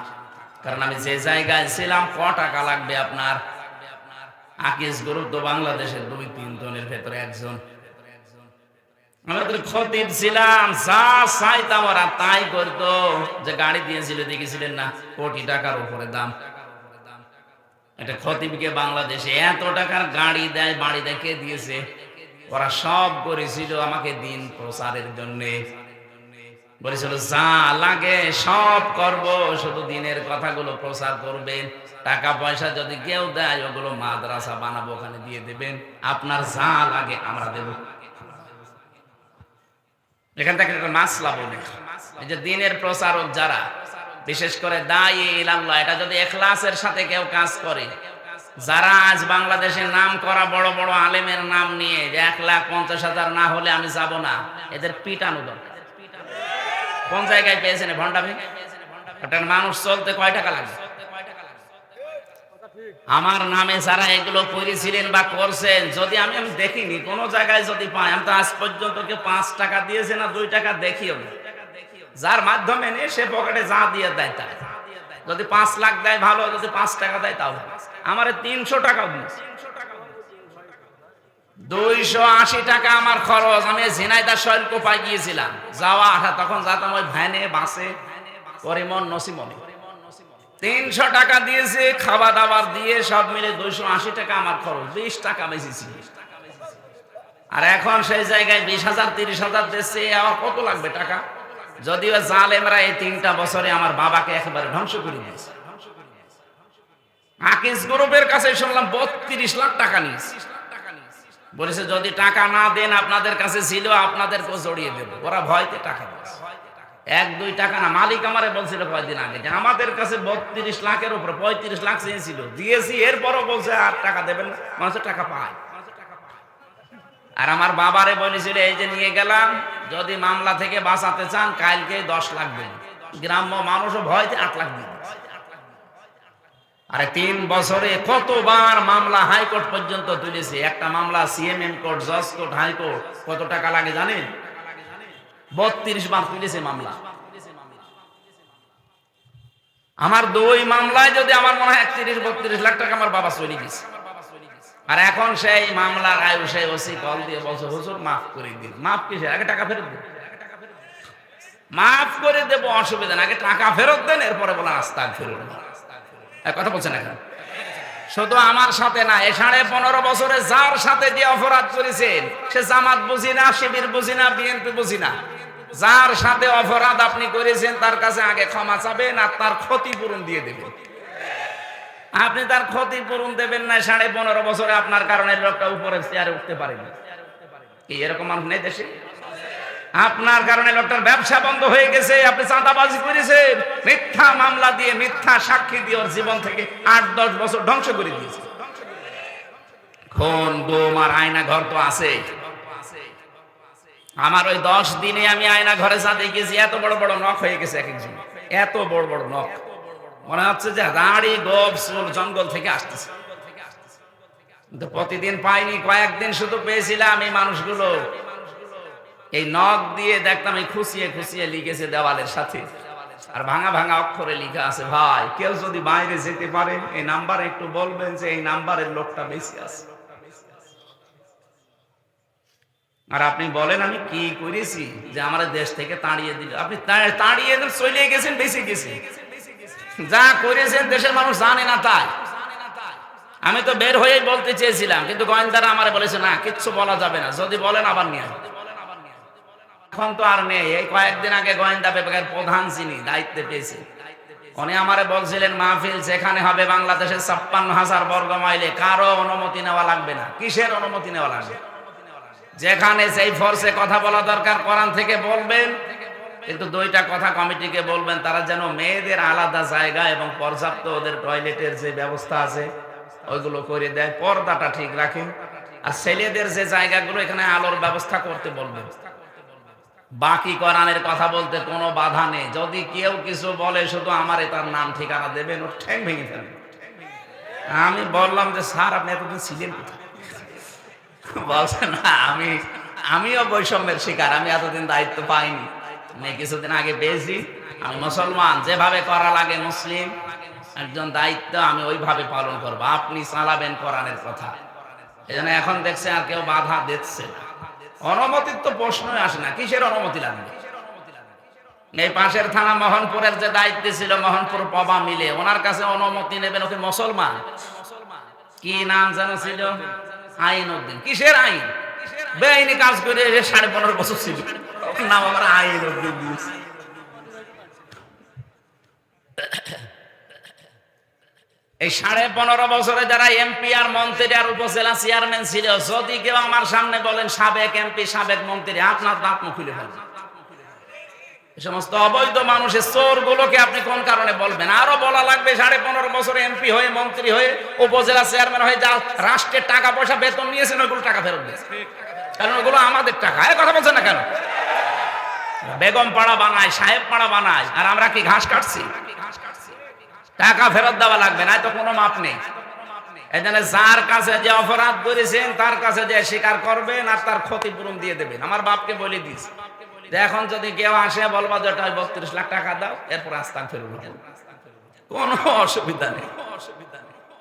কারণ আমি যে জায়গায় ছিলাম, ক টাকা লাগবে আপনার? আকিজ গ্রুপ তো বাংলাদেশের 2-3 জনের ভেতরে একজন। আমাদের খতিব ছিলাম, যা চাইতাম ওরা তাই করতো। যে গাড়ি দিয়েছিল দেখেছিলেন না, কোটি টাকার উপরে দাম। এটা খতিবকে বাংলাদেশে এত টাকার গাড়ি দেয়, বাড়ি দেয়, কে দিয়েছে? ওরা সব করেছিল আমাকে দিন প্রচারের জন্য। বলেছিল যা লাগে সব করব, শুধু দিনের কথাগুলো প্রচার করবেন। টাকা পয়সা যদি কেউ দেয়, ওগুলো মাদ্রাসা বানাবো, ওখানে দিয়ে দেবেন। আপনার যা লাগে আমরা দেব। এখান থেকে একটা মাসলা বলি, এই যে দিনের প্রচারক যারা, বিশেষ করে দায়ী ইলাল্লাহ, এটা যদি ইখলাসের সাথে কেউ কাজ করে, যারা আজ বাংলাদেশে নাম করা বড় বড় আলেমের নাম নিয়ে যে 1,50,000 না হলে আমি যাব না, এদের পিটানো দরকার। কোন জায়গায় পেয়েছেন ভণ্ডামি? একটা মানুষ চলতে কয় টাকা লাগে? আমার নামে যারা এগুলো করেছিলেন বা করছেন, যদি আমি দেখিনি কোন জায়গায়, যদি পাই, আমি তো আজ পর্যন্ত কেউ 5 টাকা দিয়েছে না 2 টাকা দেখিও না। যার মাধ্যমে নিয়ে সে পকেটে যা দিয়ে দেয় তাই। যদি 5 লাখ দেয় ভালো, যদি 5 টাকা দেয় তাও ভালো। আমার 300 টাকাও দিয়েছে, 280 টাকা আমার খরচ। আমি ঝিনাইদা শৈলকুপায় গিয়েছিলাম, যাওয়া আসা, তখন যেতাম ওই ভ্যানে, বাসে, পরিমন নসিমনে। 300 টাকা দিয়েছে, খাওয়া দাবার দিয়ে সব মিলে 280 টাকা আমার খরচ, 20 টাকা বেশি। আর এখন সেই জায়গায় 20,000 30,000 দিচ্ছে, আমার কত লাগবে টাকা? যদিও জালেমরা এই 3টা বছরে আমার বাবাকে একেবারে ধ্বংস করে দিয়েছে। আকিজ গ্রুপের কাছে শুনলাম 32 লাখ টাকা নিয়েছে। বলেছে যদি টাকা না দেন আপনাদের কাছে ছিল আপনাদেরকেও জড়িয়ে দেবো। ওরা ভয়তে টাকা দিয়েছে। 1-2 টাকা না, মালিক আমারে বলছিল কয়েকদিন আগে যে আমাদের কাছে 32 লাখের উপরে 35 লাখ চেয়েছিল, দিয়েছি, এরপরও বলছে আর টাকা দেবেন না। মানুষের টাকা পায়। আর আমার বাবারে বলেছিল এই যে নিয়ে গেলাম, যদি মামলা থেকে বাঁচাতে চান কালকে 10 লাখ দেন। গ্রাম্য মানুষও ভয়তে 8 লাখ দিয়ে দিয়েছে। আরে 3 বছরে কতবার মামলা হাইকোর্ট পর্যন্ত তুলেছে। একটা মামলা সিএমএম কোর্ট, জজ কোর্ট, হাইকোর্ট কত টাকা লাগে জানেন? 32 বার তুলেছে মামলা। আমার 2 মামলায় যদি আমার মনে হয় 31-32 লাখ টাকা আমার বাবা চলে গেছে। আর এখন সেই মামলার আয়ু সেই ওসি কল দিয়ে বলছে হুজুর মাফ করে দিন। মাফ কিসের? আগে টাকা ফেরত দেন। মাফ করে দেবো, অসুবিধা না, আগে টাকা ফেরত দেন, এরপরে বলা আস্তাগফিরুল্লাহ ফেরত। কথা বলছেন এখন? শুধু আমার সাথে না, এই 15.5 বছরে যার সাথে যে অপরাধ করেছেন সে জামাত বুঝি না, শিবির বুঝি না, বিএনপি বুঝি না, যার সাথে অপরাধ আপনি করেছেন তার কাছে আগে ক্ষমা চাবেন আর তার ক্ষতিপূরণ দিয়ে দেবেন। আপনি তার ক্ষতিপূরণ দেবেন না, 15.5 বছরে আপনার কারণে লোকটা উপরে চেয়ারে উঠতে পারেনি। কি এরকম মানুষ নেই দেশে? আপনার কারণে লোকটার ব্যবসা বন্ধ হয়ে গেছে, আপনি চাঁদাবাজি করেছেন, মিথ্যা মামলা দিয়ে, মিথ্যা সাক্ষী দিয়ে ওর জীবন থেকে 8-10 বছর ধ্বংস করে দিয়েছে। খুন, গুম আর আয়না ঘর তো আছে। আমার ওই 10 দিনে আমি আয়না ঘরে সাথে গেছি, এত বড় বড় নখ হয়ে গেছে এক একজন, এত বড় বড় নখ, মনে হচ্ছে যে দাড়ি গোপ চুল জঙ্গল থেকে আসতেছে। কিন্তু প্রতিদিন পাইনি, কয়েকদিন শুধু পেয়েছিলাম। এই মানুষগুলো এই নখ দিয়ে দেখতাম এই খুশিয়ে খুশিয়ে লিখেছে দেওয়ালের সাথে, আর ভাঙা ভাঙা অক্ষরে লিখা আছে, ভাই কেউ যদি বাইরে যেতে পারে এই নাম্বারে একটু বলবেন যে এই নাম্বারের লোকটা বেশি আছে। আর আপনি বলেন আমি কি করেছি যে আমার দেশ থেকে তাড়িয়ে দিল? আপনি তাড়িয়ে চলে গেছেন, বেঁচে গেছেন, যা করেছেন দেশের মানুষ জানে না। তাই আমি তো বের হয়েই বলতে চেয়েছিলাম, কিন্তু গোয়েন্দারা আমারে বলেছে না, কিচ্ছু বলা যাবে না, যদি বলেন আবার নিয়ে আসবেন। এখন তো আর নেই। এই কয়েকদিন আগে গোয়েন্দা বিভাগের প্রধান যিনি দায়িত্বে পেয়েছে, উনি আমারে বলছিলেন মাহফিল যেখানে হবে বাংলাদেশের 56,000 বর্গ মাইলে কারো অনুমতি নেওয়া লাগবে না। কিসের অনুমতি নেওয়া লাগবে? যেখানে সেই ফোর্সে কথা বলা দরকার কোরআন থেকে বলবেন, কিন্তু 2টা কথা কমিটিকে বলবেন, তারা যেন মেয়েদের আলাদা জায়গা এবং পর্যাপ্ত ওদের টয়লেটের যে ব্যবস্থা আছে ওইগুলো করে দেয়, পর্দাটা ঠিক রাখে। আর ছেলেদের যে জায়গাগুলো এখানে আলোর ব্যবস্থা করতে বলবেন। বাকি কোরআনের কথা বলতে কোনো বাধা নেই। যদি কেউ কিছু বলে শুধু আমারে তার নাম ঠিকানা দেবেন, ওর ঠ্যাং ভেঙে ফেলবেন। আমি বললাম যে স্যার আপনি এতদিন ছিলেন কোথায়? বলছে না, আমিও বৈষম্যের শিকার, আমি এতদিন দায়িত্ব পাইনি, আমি কিছুদিন আগে পেয়েছি। আমি মুসলমান, যেভাবে করা লাগে মুসলিম একজন দায়িত্ব আমি ওইভাবে পালন করবো। আপনি চালাবেন কোরআনের কথা। এই জন্য এখন দেখছে আর কেউ বাধা দিচ্ছে। অনুমতির তো প্রশ্নই আসে না, কিসের অনুমতি লাগবে? এই পাশের থানা মোহনপুরের যে দায়িত্ব ছিল, মোহনপুর পবা মিলে, ওনার কাছে অনুমতি নেবেন। ওকে মুসলমান, কি নাম যেন ছিল, আইন উদ্দিন। কিসের আইন? বেআইনি কাজ করে 15.5 বছর ছিল, নাম আমার আইন উদ্দিন দিয়েছে। এই 15.5 বছরে যারা এমপি আর মন্ত্রী আর উপজেলা চেয়ারম্যান ছিল, যদি কেউ আমার সামনে বলেন সাবেক এমপি সাবেক মন্ত্রী, আপনার দাঁত মুখ খুলে ফেলবেন। এই সমস্ত অবৈধ মানুষের চোর গুলোকে আপনি কোন কারণে বলবেন? আরো বলা লাগবে 15.5 বছরে এমপি হয়ে, মন্ত্রী হয়ে, উপজেলা চেয়ারম্যান হয়ে যা রাষ্ট্রের টাকা পয়সা বেতন নিয়েছেন ওইগুলো টাকা ফেরত দিয়েছে, কারণ ওগুলো আমাদের টাকা। এই কথা বলছেন না কেন? বেগম পাড়া বানায়, সাহেব পাড়া বানায়, আর আমরা কি ঘাস কাটছি? টাকা ফেরত দেওয়া লাগবে, না তো কোনো মাপ নেই। এই জন্য যার কাছে যে অপরাধ করেছেন তার কাছে যে স্বীকার করবেন আর তার ক্ষতিপূরণ দিয়ে দেবেন। আমার বাপকে বলে দিয়েছি যে এখন যদি কেউ আসে বলবা যে 32 লাখ টাকা দাও, এরপর আস্তাগফিরুল্লাহ, কোনো অসুবিধা নেই।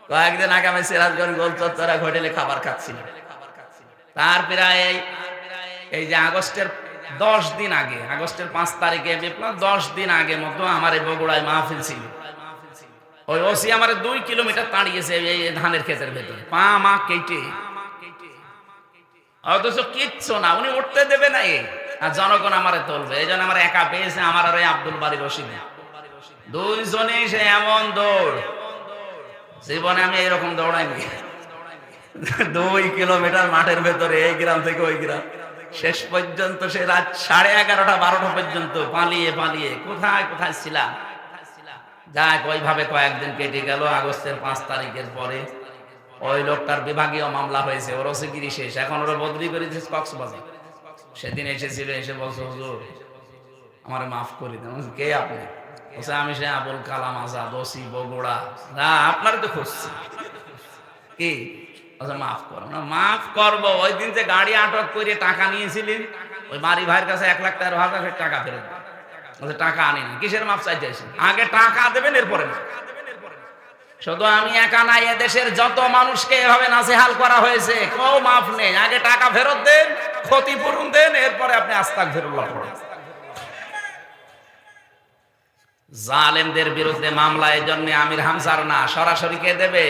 কয়েকদিন আগে আমি সিরাজগঞ্জ গোলচত্বরা হোটেলে খাবার খাচ্ছিলাম। তার প্রায় এই যে আগস্টের 10 দিন আগে, আগস্টের 5 তারিখে বিপ্লব, 10 দিন আগে মতো আমার এই বগুড়ায় মাহফিল ছিল। ওই ওসি আমার 2 কিলোমিটার তাড়িয়েছে এই ধানের ক্ষেতের ভেতরে, পা মা কেটে, অথচ কিচ্ছু না, উনি উঠতে দেবে না। আর জনগণ আমারে তুলবে, এই জন্য আমার একা পেয়েছে আমার আর ওই আব্দুল বাড়ি রশিদ, 2জনেই সে এমন দৌড়, জীবনে আমি এরকম দৌড়াইনি। 2 কিলোমিটার মাঠের ভেতরে, এই গ্রাম থেকে ওই গ্রাম, শেষ পর্যন্ত সে রাত 11:30-12টা পর্যন্ত পালিয়ে পালিয়ে কোথায় কোথায় ছিলাম। যাক, ওইভাবে কয়েকদিন কেটে গেল। আগস্টের 5 তারিখের পরে ওই লোকটার বিভাগীয় মামলা হয়েছে, ওর ওসিগিরি শেষ, এখন ওরা বদলি করে দিয়েছে কক্সবাজার। সেদিন এসেছিল, এসে বলছে হুজুর আমার মাফ করে দেন। কে আপনি? বলছে আমি সে আবুল কালাম আজাদ, ওসি বগুড়া। না আপনার তো খুঁজছি। কি? বলছে মাফ করো না। মাফ করবো? ওই দিন যে গাড়ি আটক করে টাকা নিয়েছিলেন, ওই মারি ভাইয়ের কাছে 1 লাখ টাকা ফেরত। বলছে টাকা আনি না। কিসের মাফ চাইতে আসেন? আগে টাকা দেবেন, এরপরে না। শুধু আমি একা না, এদেশের যত মানুষকে এভাবে নাসিহাল করা হয়েছে, কেউ মাফ নেই। আগে টাকা ফেরত দেন, ক্ষতিপূরণ দেন, এরপরে আপনি আস্তাগফিরুল্লাহ পড়েন। জালেমদের বিরুদ্ধে মামলা এই জন্য আমির হামজার না, সরাসরি কে দেবে?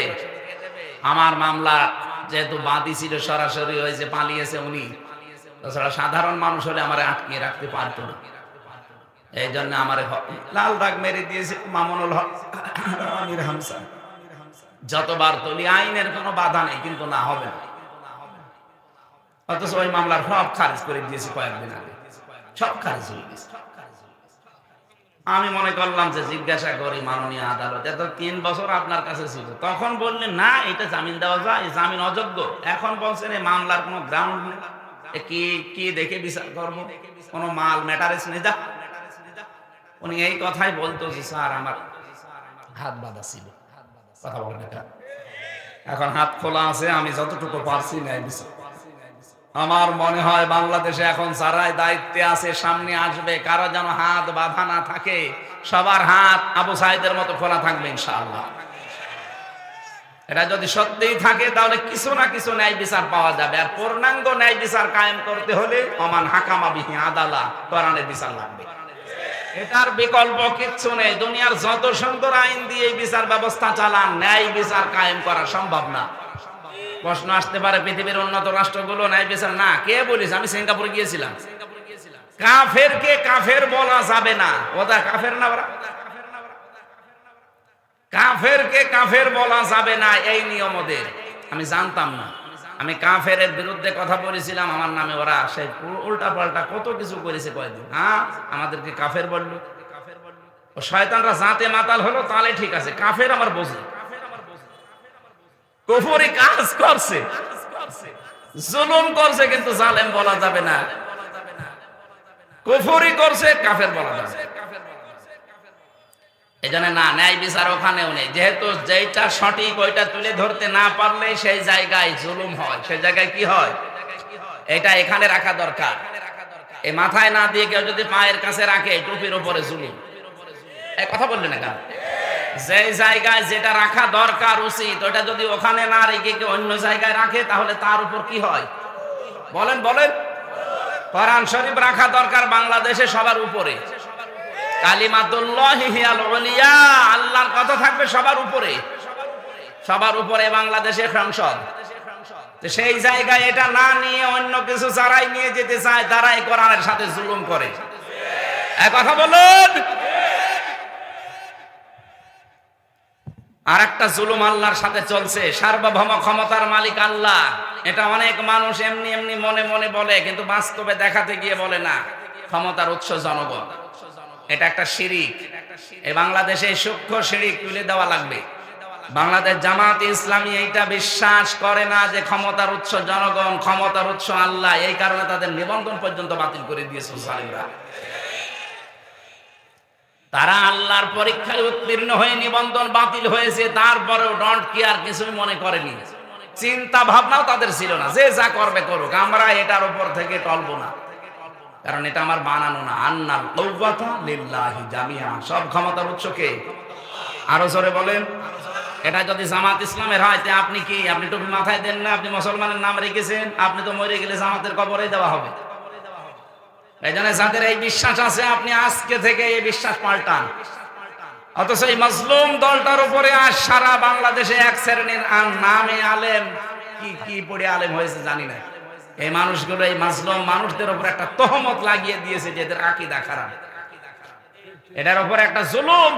আমার মামলা যেহেতু বাদী ছিল, সরাসরি ওই যে পালিয়েছে উনি, তাছাড়া সাধারণ মানুষ হলে আমার আটকে রাখতে পারতো না। এই জন্য আমার লাল দাগ মেরে দিয়েছে মামুনুল হক আমির হামজা। যতবার তুলি আইনের কোনো বাধা নেই, কিন্তু না হবে না। অথচ ওই মামলার সব খারিজ করে দিয়েছে কয়েকদিন আগে, সব খারিজ হয়ে গেছে। আমি মনে করলাম যে জিজ্ঞাসা করি মাননীয় আদালত, এত 3 বছর আপনার কাছে ছিল, তখন বললেন না এটা জামিন দেওয়া যায়, জামিন অযোগ্য। এখন বলছেন এই মামলার কোনো গ্রাউন্ড নেই, কি কি দেখে বিচার করবো, কোনো মাল ম্যাটারেস নেই। যা, উনি এই কথাই বলতো যে স্যার আমার হাত বাঁধা ছিল, কথা বলেন এটা। এখন হাত খোলা আছে, আমি যতটুকু পারছি ন্যায় বিচার। আমার মনে হয় বাংলাদেশে এখন যারাই দায়িত্বে আছে, সামনে আসবে, কারো যেন হাত বাঁধা না থাকে, সবার হাত আবু সাইদের মতো খোলা থাকবে ইনশাআল্লাহ। এটা যদি সত্যিই থাকে তাহলে কিছু না কিছু ন্যায় বিচার পাওয়া যাবে। আর পূর্ণাঙ্গ ন্যায় বিচার কায়েম করতে হলে ওমান হাকামা বিহি আদালা, কোরআনের বিচার লাগবে। এটার বিকল্প কিচ্ছু নেই। দুনিয়ার যত সুন্দর আইন দিয়ে বিচার ব্যবস্থা চালান, ন্যায় বিচার কায়েম করা সম্ভব না। প্রশ্ন আসতে পারে পৃথিবীর উন্নত রাষ্ট্রগুলো ন্যায় বিচার না, কে বলিস? আমি সিঙ্গাপুরে গিয়েছিলাম। কাফেরকে কাফের বলা যাবে না, ওটা কাফের না, ওরা কাফেরকে কাফের বলা যাবে না, এই নিয়ম ওদের। আমি জানতাম না, আমি কাফেরের বিরুদ্ধে কথা বলেছিলাম, আমার নামে ওরা সেই উল্টা পাল্টা কত কিছু করেছে কয়েকদিন। হ্যাঁ, আমাদেরকে কাফের বললো। ও শয়তানরা জাতে মাতাল হলো, তাহলে ঠিক আছে। কাফের আমার বোঝে, কুফরি কাজ করছে, জুলুম করছে, কিন্তু জালেম বলা যাবে না। কুফরি করছে, কাফের বলা যাবে। এই জন্য না, ন্যায় বিচার ওখানেও নেই। যেহেতু যেটা সঠিক ওইটা তুলে ধরতে না পারলে সেই জায়গায় জুলুম হয়, সেই জায়গায় কি হয়, এটা এখানে রাখা দরকার। এই মাথায় না দিয়ে কেউ যদি পায়ের কাছে রাখে, টুপির উপরে জুলুম। এই কথা বললেন না কেন? যে জায়গায় যেটা রাখা দরকার উচিত, ওটা যদি ওখানে না রেখে কেউ অন্য জায়গায় রাখে, তাহলে তার উপর কি হয় বলেন বলেন? কোরআন শরীফ রাখা দরকার বাংলাদেশে সবার উপরে। কালিমাতুল্লাহি হিয়াল উলিয়া, আল্লাহর কথা থাকবে সবার উপরে, সবার উপরে বাংলাদেশের সংসদ। সেই জায়গায় এটা না নিয়ে অন্য কিছু যারাই নিয়ে যেতে চায়, তারাই কোরআনের সাথে জুলুম করে। এক কথা বলুন। আর একটা জুলুম আল্লাহর সাথে চলছে, সার্বভৌম ক্ষমতার মালিক আল্লাহ। এটা অনেক মানুষ এমনি এমনি মনে মনে বলে, কিন্তু বাস্তবে দেখাতে গিয়ে বলে না। ক্ষমতার উৎস জনগণ, এটা একটা শিরিক। এই বাংলাদেশে সূক্ষ্ম শিরিক তুলে দেওয়া লাগবে। বাংলাদেশ জামাত ইসলামী এইটা বিশ্বাস করে না যে ক্ষমতার উৎস জনগণ, ক্ষমতার উৎস আল্লাহ। এই কারণে তাদের নিবন্ধন পর্যন্ত বাতিল করে দিয়েছে জালিমরা। তারা আল্লাহর পরীক্ষায় উত্তীর্ণ হয়ে নিবন্ধন বাতিল হয়েছে, তারপরেও ডন্ট কেয়ার, কিছুই মনে করেনি। চিন্তা ভাবনাও তাদের ছিল না, যে যা করবে করুক, আমরা এটার উপর থেকে টলবো না, কারণ এটা আমার বানানো না। আন্নাল কুওয়াতা লিল্লাহি জামিআ, সব ক্ষমতার উৎস কে? আরো জোরে বলেন। এটা যদি জামাত ইসলামের হয়, তে আপনি কি, আপনি টুপি মাথায় দেন না, আপনি মুসলমানের নাম রেখেছেন, আপনি তো মরে গেলে জামাতের কবরে দেওয়া হবে। এই জন্য যাদের এই বিশ্বাস আছে, আপনি আজকে থেকে এই বিশ্বাস পাল্টান। অথচ এই মজলুম দলটার উপরে আজ সারা বাংলাদেশে এক শ্রেণীর নামে আলেম, কি কি পড়ে আলেম হয়েছে জানি না, এই মানুষগুলো এই মাজলুম মানুষদের উপর একটা তহমত লাগিয়ে দিয়েছে যে এদের আকীদা খারাপ। এটার উপর একটা জুলুম।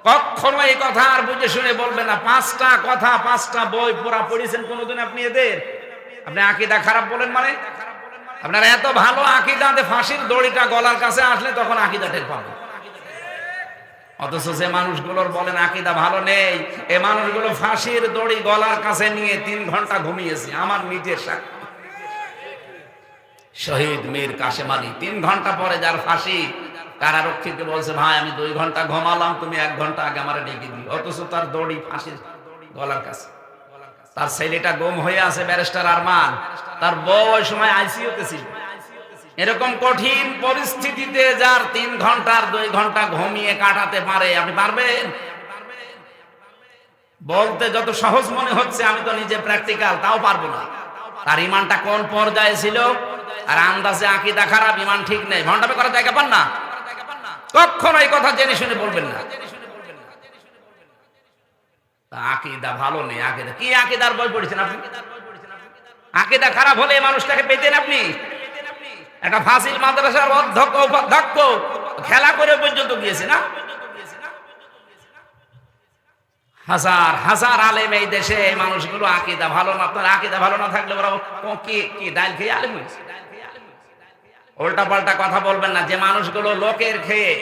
কখনো এই কথা আর বুঝে শুনে বলবেন না। 5টা কথা 5টা বই পড়া পড়েছেন কোনোদিন আপনি এদের? আপনি আকীদা খারাপ বলেন মানে? আপনার এত ভালো আকীদাতে ফাঁসির দড়িটা গলার কাছে আসলে তখন আকীদা টের পাবেন। অথচ যে মানুষগুলোর বলেন আকীদা ভালো নেই, এ মানুষগুলো ফাঁসির দড়ি গলার কাছে নিয়ে 3 ঘন্টা ঘুমিয়েছে। আমার নিজের সাক্ষী শহীদ মীর কাশেম আলী 3 ঘন্টা পরে যার ফাঁসি, কারারক্ষীকে বলছে ভাই আমি 2 ঘন্টা ঘুমালাম, তুমি 1 ঘন্টা আগে আমার ডেকে দিও। অথচ তার দড়ি ফাঁসির গলার কাছে। তার ছেলেটা গুম হয়ে আছে ব্যারিস্টার আরমান, তার বউ ওই সময় আইসিইউতে ছিল। এরকম কঠিন পরিস্থিতিতে যার 3 ঘন্টার 2 ঘন্টা ঘুমিয়ে কাটাতে পারে, আপনি পারবেন? বলতে যত সহজ মনে হচ্ছে, আমি তো নিজে প্র্যাকটিক্যাল, তাও পারবো না। তার ইমানটা কোন পর্যায়ে ছিল? আর আন্দাজে আকীদা খারাপ, ইমান ঠিক নেই, ভণ্ডামি করার জায়গা পান না। কখনো এই কথা জেনে শুনে বলবেন না আকীদা ভালো নেই। আকীদা কি? আকীদার বই পড়েছেন আপনি? আকীদা খারাপ হলে এই মানুষটাকে পেতেন আপনি? একটা ফাজিল মাদ্রাসার অধ্যক্ষ উপাধ্যক্ষ খেলা করে পর্যন্ত গিয়েছে না? হাজার হাজার আলেম এই দেশে, এই মানুষগুলো আকীদা ভালো না। আপনার আকীদা ভালো না থাকলে ওরা কি ডাল খেয়ে আলেম হয়েছে? উল্টা পাল্টা কথা বলবেন না। যে মানুষগুলো লোকের খেয়ে,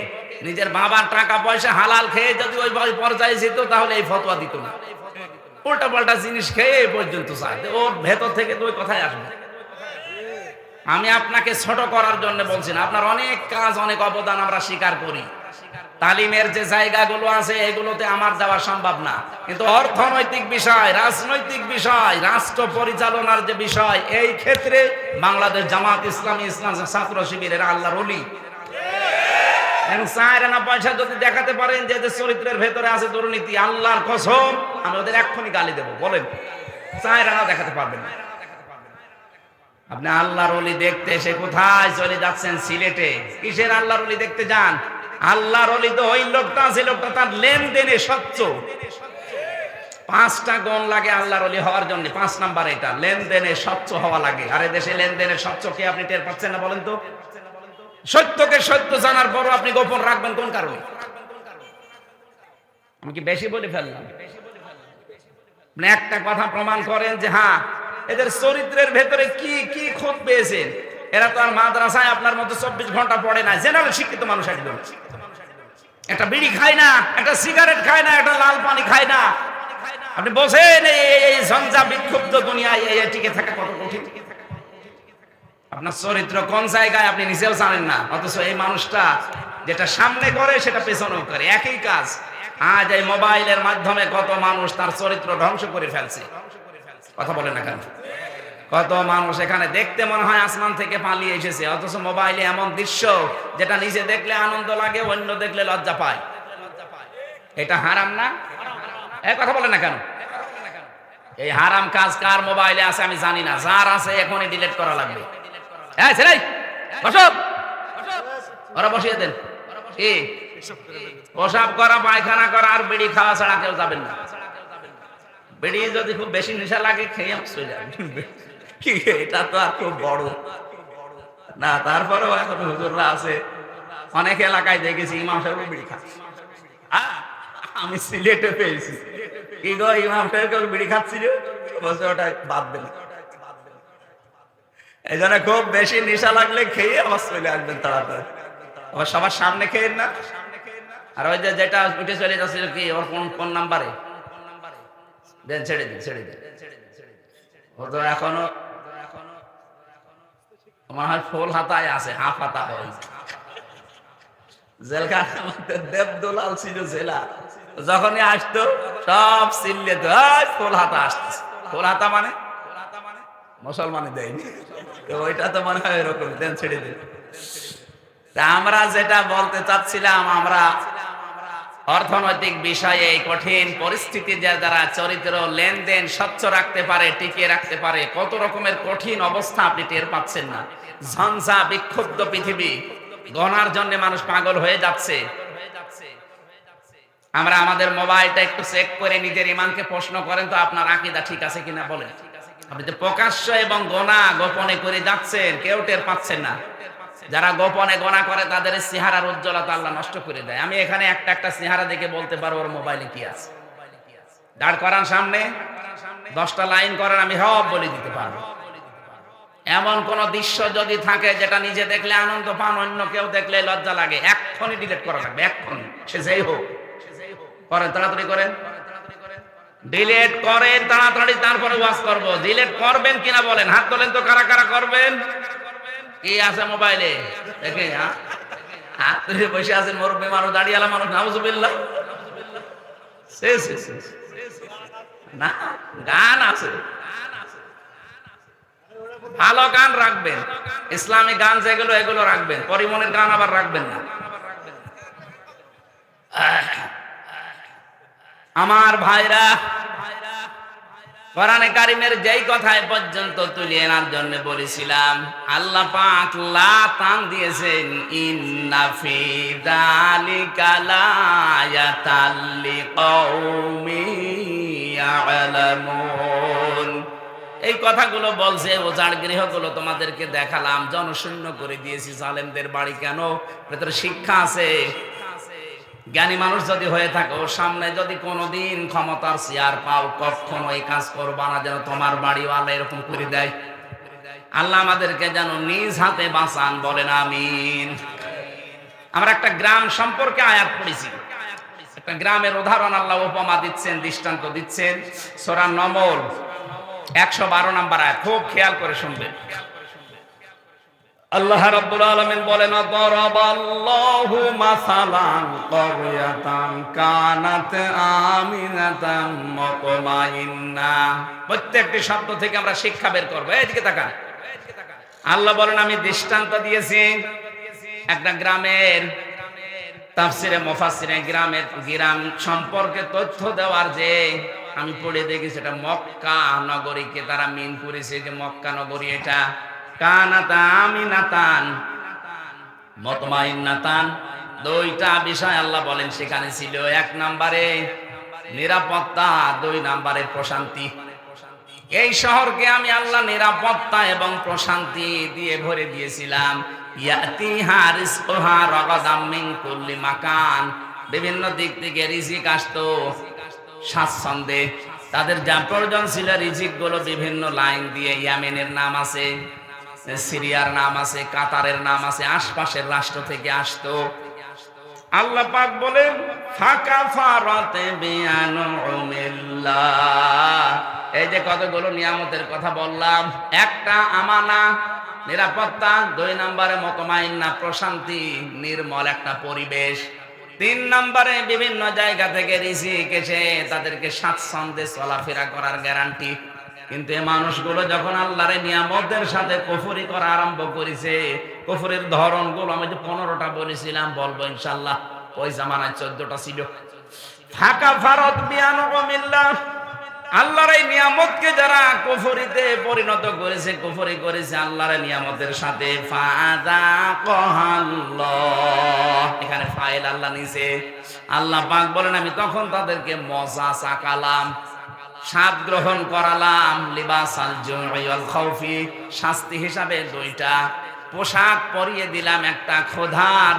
নিজের বাবার টাকা পয়সা হালাল খেয়ে যদি ওই পর্যায়ে যেত তাহলে এই ফতোয়া দিত না। উল্টা পাল্টা জিনিস খেয়ে এই পর্যন্ত চায়, ওর ভেতর থেকে তো ওই কথাই আসবে। আমি আপনাকে ছোট করার জন্য বলছি না, আপনার অনেক কাজ অনেক অবদান আমরা স্বীকার করি। তালিমের যে জায়গাগুলো আছে এগুলোতে আমার যাওয়া সম্ভব না, কিন্তু অর্থনৈতিক বিষয়, রাজনৈতিক বিষয়, রাষ্ট্র পরিচালনার যে বিষয়, এই ক্ষেত্রে বাংলাদেশ জামাত ইসলামী ইসলাম ছাত্র শিবিরের আল্লাহর ওলি। চায়না পয়সা যদি দেখাতে পারেন যে চরিত্রের ভেতরে আছে দুর্নীতি, আল্লাহর কসম আমি ওদের এক্ষুনি গালি দেবো। বলেন, চায়না দেখাতে পারবেন না। আপনি আল্লাহর ওলি দেখতে এসে কোথায় চলে যাচ্ছেন? সিলেটে। কিসের আল্লাহর ওলি দেখতে যান? আল্লাহর ওলি তো ওই লোকটা, যে লোকটা তার লেনদেনে স্বচ্ছ। 5টা গুণ লাগে আল্লাহর ওলি হওয়ার জন্য। 5 নাম্বার এটা, লেনদেনে স্বচ্ছ হওয়া লাগে। আর এই দেশে লেনদেনে স্বচ্ছ কে আপনি টের পাচ্ছেন না? বলেন তো। সত্যকে সত্য জানার পরও আপনি গোপন রাখবেন কোন কারণে? আমি কি বেশি বলে ফেললাম? আপনি একটা কথা প্রমাণ করেন যে হ্যাঁ এদের চরিত্রের ভেতরে কি কি খুঁত পেয়েছেন। এরা তো আর মাদ্রাসায় আপনার মতো 24 ঘন্টা পড়ে না। জেনারেল শিক্ষিত মানুষ একদম। একটা বিড়ি খায় না, একটা সিগারেট খায় না, একটা লাল পানি খায় না। আপনি বোঝেন এই ঝঞ্ঝা বিক্ষুব্ধ দুনিয়ায় টিকে থাকা কত কঠিন। আপনার চরিত্র কোন জায়গায় আপনি নিজেও জানেন না, অথচ এই মানুষটা যেটা সামনে করে সেটা পেছনেও করে, একই কাজ। আজ এই মোবাইলের মাধ্যমে কত মানুষ তার চরিত্র ধ্বংস করে ফেলছে। কথা বলেন না কেন? কত মানুষ এখানে দেখতে মনে হয় আসমান থেকে পালিয়ে এসেছে, অথচ মোবাইলে এমন দৃশ্য যেটা নিজে দেখলে আনন্দ লাগে, অন্য দেখলে লজ্জা পায়। এটা হারাম না? এই কথা বলেন না কেন? এই হারাম কাজ কার মোবাইলে আছে আমি জানি না, যার আছে এখনই ডিলিট করা লাগবে। হ্যাঁ ছেলেই বসো, ওরা বসিয়ে দেন। কি প্রসাব করা, পায়খানা করা আর বিড়ি খাওয়া ছাড়া কেউ যাবেন না। বিড়ি যদি খুব বেশি নেশা লাগে খেয়ে চলে যাবেন। কি এটা তো আর খুব বড় না। তারপরেও এখন হুজুররা আছে, অনেক এলাকায় দেখেছি ইমাম সাহেব বিড়ি খাচ্ছে। আমি সিলেটে পেয়েছি, কি গো ইমাম সাহেব বিড়ি খাচ্ছিল, বলছে ওটা বাদ দেন। এই জন্য খুব বেশি নেশা লাগলে খেয়ে আবার চলে আসবেন তাড়াতাড়ি। আবার সবার সামনে খেয়ে না। আর ওই যে যেটা উঠে চলে যাচ্ছিল, কি ওর কোন নাম্বারে দেন, ছেড়ে দিন, ছেড়ে দিন। ও তো এখনো আমার হয় ফুল হাতায় আছে, হাফ হাতা হয়েছে। জেলখানার মধ্যে দেবদুলাল ছিল জেলা, যখনই আসতো সব চিল্লে তো ফুল হাতা আসতেছে। ফুল হাতা মানে মুসলমানে দেয়নি, ওইটা তো মনে হয় এরকম, দেন ছেড়ে দিন। আমরা যেটা বলতে চাচ্ছিলাম, আমরা অর্থনৈতিক বিষয়ে এই কঠিন পরিস্থিতি যারা চরিত্র লেনদেন স্বচ্ছ রাখতে পারে, টিকিয়ে রাখতে পারে, কত রকমের কঠিন অবস্থা আপনি টের পাচ্ছেন না। ঝঞ্ঝা বিক্ষুব্ধ পৃথিবী, গণার জন্য মানুষ পাগল হয়ে যাচ্ছে। আমরা আমাদের মোবাইলটা একটু চেক করে নিজের ইমানকে প্রশ্ন করেন তো, আপনার আকীদা ঠিক আছে কিনা বলেন। আপনি যে প্রকাশ্য এবং গণা গোপনে করে যাচ্ছেন, কেউ টের পাচ্ছেন না। যারা গোপনে গোনা করে তাদের চেহারার উজ্জ্বলতা আল্লাহ নষ্ট করে দেয়। আমি এখানে একটা একটা চেহারা দেখে বলতে পারবো ওর মোবাইলে কি আছে। দাঁড় করান সামনে 10টা লাইন করেন, আমি সব বলে দিতে পারবো। এমন কোন দৃশ্য যদি থাকে যেটা নিজে দেখলে আনন্দ পান, অন্য কেউ দেখলে লজ্জা লাগে, এক্ষুনি ডিলিট করা লাগবে, এক্ষুনি, সে যেই হোক। করেন, তাড়াতাড়ি করেন, ডিলিট করেন তাড়াতাড়ি, তারপরে ওয়াজ করব। ডিলিট করবেন কিনা বলেন, হাত তোলেন তো কারা কারা করবেন। কি আছে মোবাইলে দেখে, হাত তুলে বসে আছেন মুরব্বী মানুষ, দাঁড়িয়ালা মানুষ, নাউজুবিল্লাহ। না, গান আছে, ভালো গান রাখবেন, ইসলামিক গান যেগুলো এগুলো রাখবেন, পরিমনের গান আবার রাখবেন না। আমার ভাইরা, কোরআনে কারিমের যেই কথায় পর্যন্ত তুলে আনার জন্য বলেছিলাম, আল্লাহ পাক লা টান দিয়েছেন, ইন্না ফি যালিকা লায়াতাল লিকাউমিন ইয়ালামুন। এই কথাগুলো বলছে, ওজার গৃহগুলো তোমাদেরকে দেখালাম, জনশূন্য করে দিয়েছি, জালেমদের বাড়ি। কেন? ভেতরে শিক্ষা আছে। জ্ঞানী মানুষ যদি হয়ে থাকো, সামনে যদি কোনোদিন ক্ষমতার চেয়ার পাও, কখনো এই কাজ করবা না যেন তোমার বাড়িওয়ালা এরকম করে দেয়। আল্লাহ আমাদেরকে যেন নিজ হাতে বাঁচান, বলেন আমিন। আমরা একটা গ্রাম সম্পর্কে আয়াত পড়েছি, একটা গ্রামের উদাহরণ আল্লাহ উপমা দিচ্ছেন, দৃষ্টান্ত দিচ্ছেন। সূরা নমল 112 নম্বর আয়াত, খুব খেয়াল করে শুনবেন। আল্লাহ রাব্বুল আলামিন বলেন, দারাবাল্লাহু মাসালান ক্বরিয়াতান কানাত আমিনাতান মুতমাইন্না। প্রত্যেকটি শব্দ থেকে আমরা শিক্ষা বের করব। এইদিকে তাকান। আল্লাহ বলেন, আমি দৃষ্টান্ত দিয়েছি একটা গ্রামের। তাফসিরে মুফাসসিরে গ্রাম সম্পর্কে তথ্য দেওয়ার যে আমি পড়ে দেখি, সেটা মক্কা নগরীকে তারা মিন করেছে, যে মক্কা নগরী এটা কানাতা আমিনাতান মুতমাইন্নাতান। দুইটা বিষয় আল্লাহ বলেন সেখানে ছিল। 1 নম্বরে নিরাপত্তা, 2 নম্বরে প্রশান্তি। এই শহরকে আমি আল্লাহ নিরাপত্তা এবং প্রশান্তি দিয়ে ভরে দিয়েছিলাম। ইয়াতিহা রিজকুহা রাগাদাম মিন কুল্লি মাকান। বিভিন্ন দিক থেকে রিজিক আসতো স্বাচ্ছন্দ্যে। তাদের যা প্রয়োজন ছিল রিজিক গুলো বিভিন্ন লাইন দিয়ে, ইয়ামেনের নাম আছে, সিরিয়ার নাম আছে, কাতারের নাম আছে, আশপাশের রাষ্ট্র থেকে আসতো। আল্লাহ পাক বলেন, ফাকাফারাতে বিআনউমিল্লাহ। এই যে কতগুলো নিয়ামতের কথা বললাম, একটা আমানা নিরাপত্তা, 2 নম্বরে মুতমাইন্না প্রশান্তি, নির্মল একটা পরিবেশ, 3 নম্বরে বিভিন্ন জায়গা থেকে রিজিক এসে তাদেরকে স্বাচ্ছন্দ্যে চলাফেরা করার গ্যারান্টি। কিন্তু এই মানুষগুলো যখন আল্লাহর নিয়ামতের সাথে কুফরি করা আরম্ভ করেছে, কুফরের ধরনগুলো আমি যে 15টা বলেছিলাম, বলবো ইনশাআল্লাহ, ওই জামানায় 14টা ছিল। ফাকাফারাত বিআনউমিল্লাহ। আল্লাহর এই নিয়ামতকে যারা কুফরিতে পরিণত করেছে, কুফরি করেছে আল্লাহর নিয়ামতের সাথে, ফাযাকাল্লাহ। এখানে ফাইল আল্লাহ নিছে। আল্লাহ পাক বলেন, আমি তখন তাদেরকে মজা চাকালাম, স্বাদ গ্রহণ করালাম, লিবাসাল জুই ওয়াল খাউফি, শাস্তি হিসাবে 2টা পোশাক পরিয়ে দিলাম, একটা ক্ষুধার,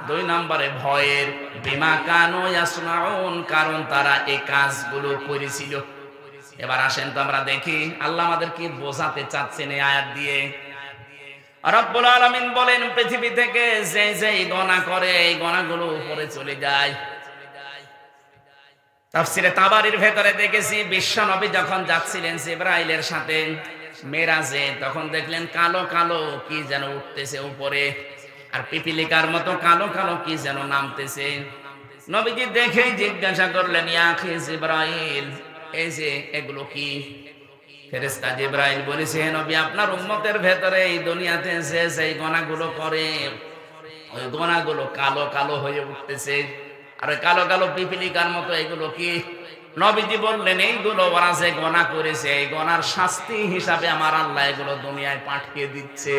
2 নম্বরে ভয়ের, বিমা কানু ইয়াসনাউন, কারণ তারা এই কাজগুলো করেছিল। এবার আসেন তো আমরা দেখি আল্লাহ আমাদের কি বোঝাতে চাচ্ছেন এই আয়াত দিয়ে। রব্বুল আলামিন বলেন, পৃথিবী থেকে যে যে গুনাহ করে এই গুনাহগুলো উপরে চলে যায়। তাফসিরে তাবারির ভেতরে দেখেছি, বিশ্ব নবী যখন যাচ্ছিলেন জিবরাইলের সাথে মেরাজে, তখন দেখলেন কালো কালো কি যেন উঠতেছে উপরে, আর পিপিলিকার মতো কালো কালো কি যেন নামতেছে। নবীজি দেখেই জিজ্ঞাসা করলেন, ইয়া আখি জিবরাইল, এই যে এগুলো কি? ফেরেশতা জিবরাইল বলেছে, হে নবী, আপনার উম্মতের ভেতরে এই দুনিয়াতে যে সেই গুনাহগুলো করে, ওই গুনাহগুলো কালো কালো হয়ে উঠতেছে, আর কালো কালো পিপিলিকার মতো এগুলো কি? নবীজি বললেন, এইগুলো ওরা যে গুনাহ করেছে, এই গুনার শাস্তি হিসাবে আমার আল্লাহ এগুলো দুনিয়ায় পাঠিয়ে দিচ্ছে।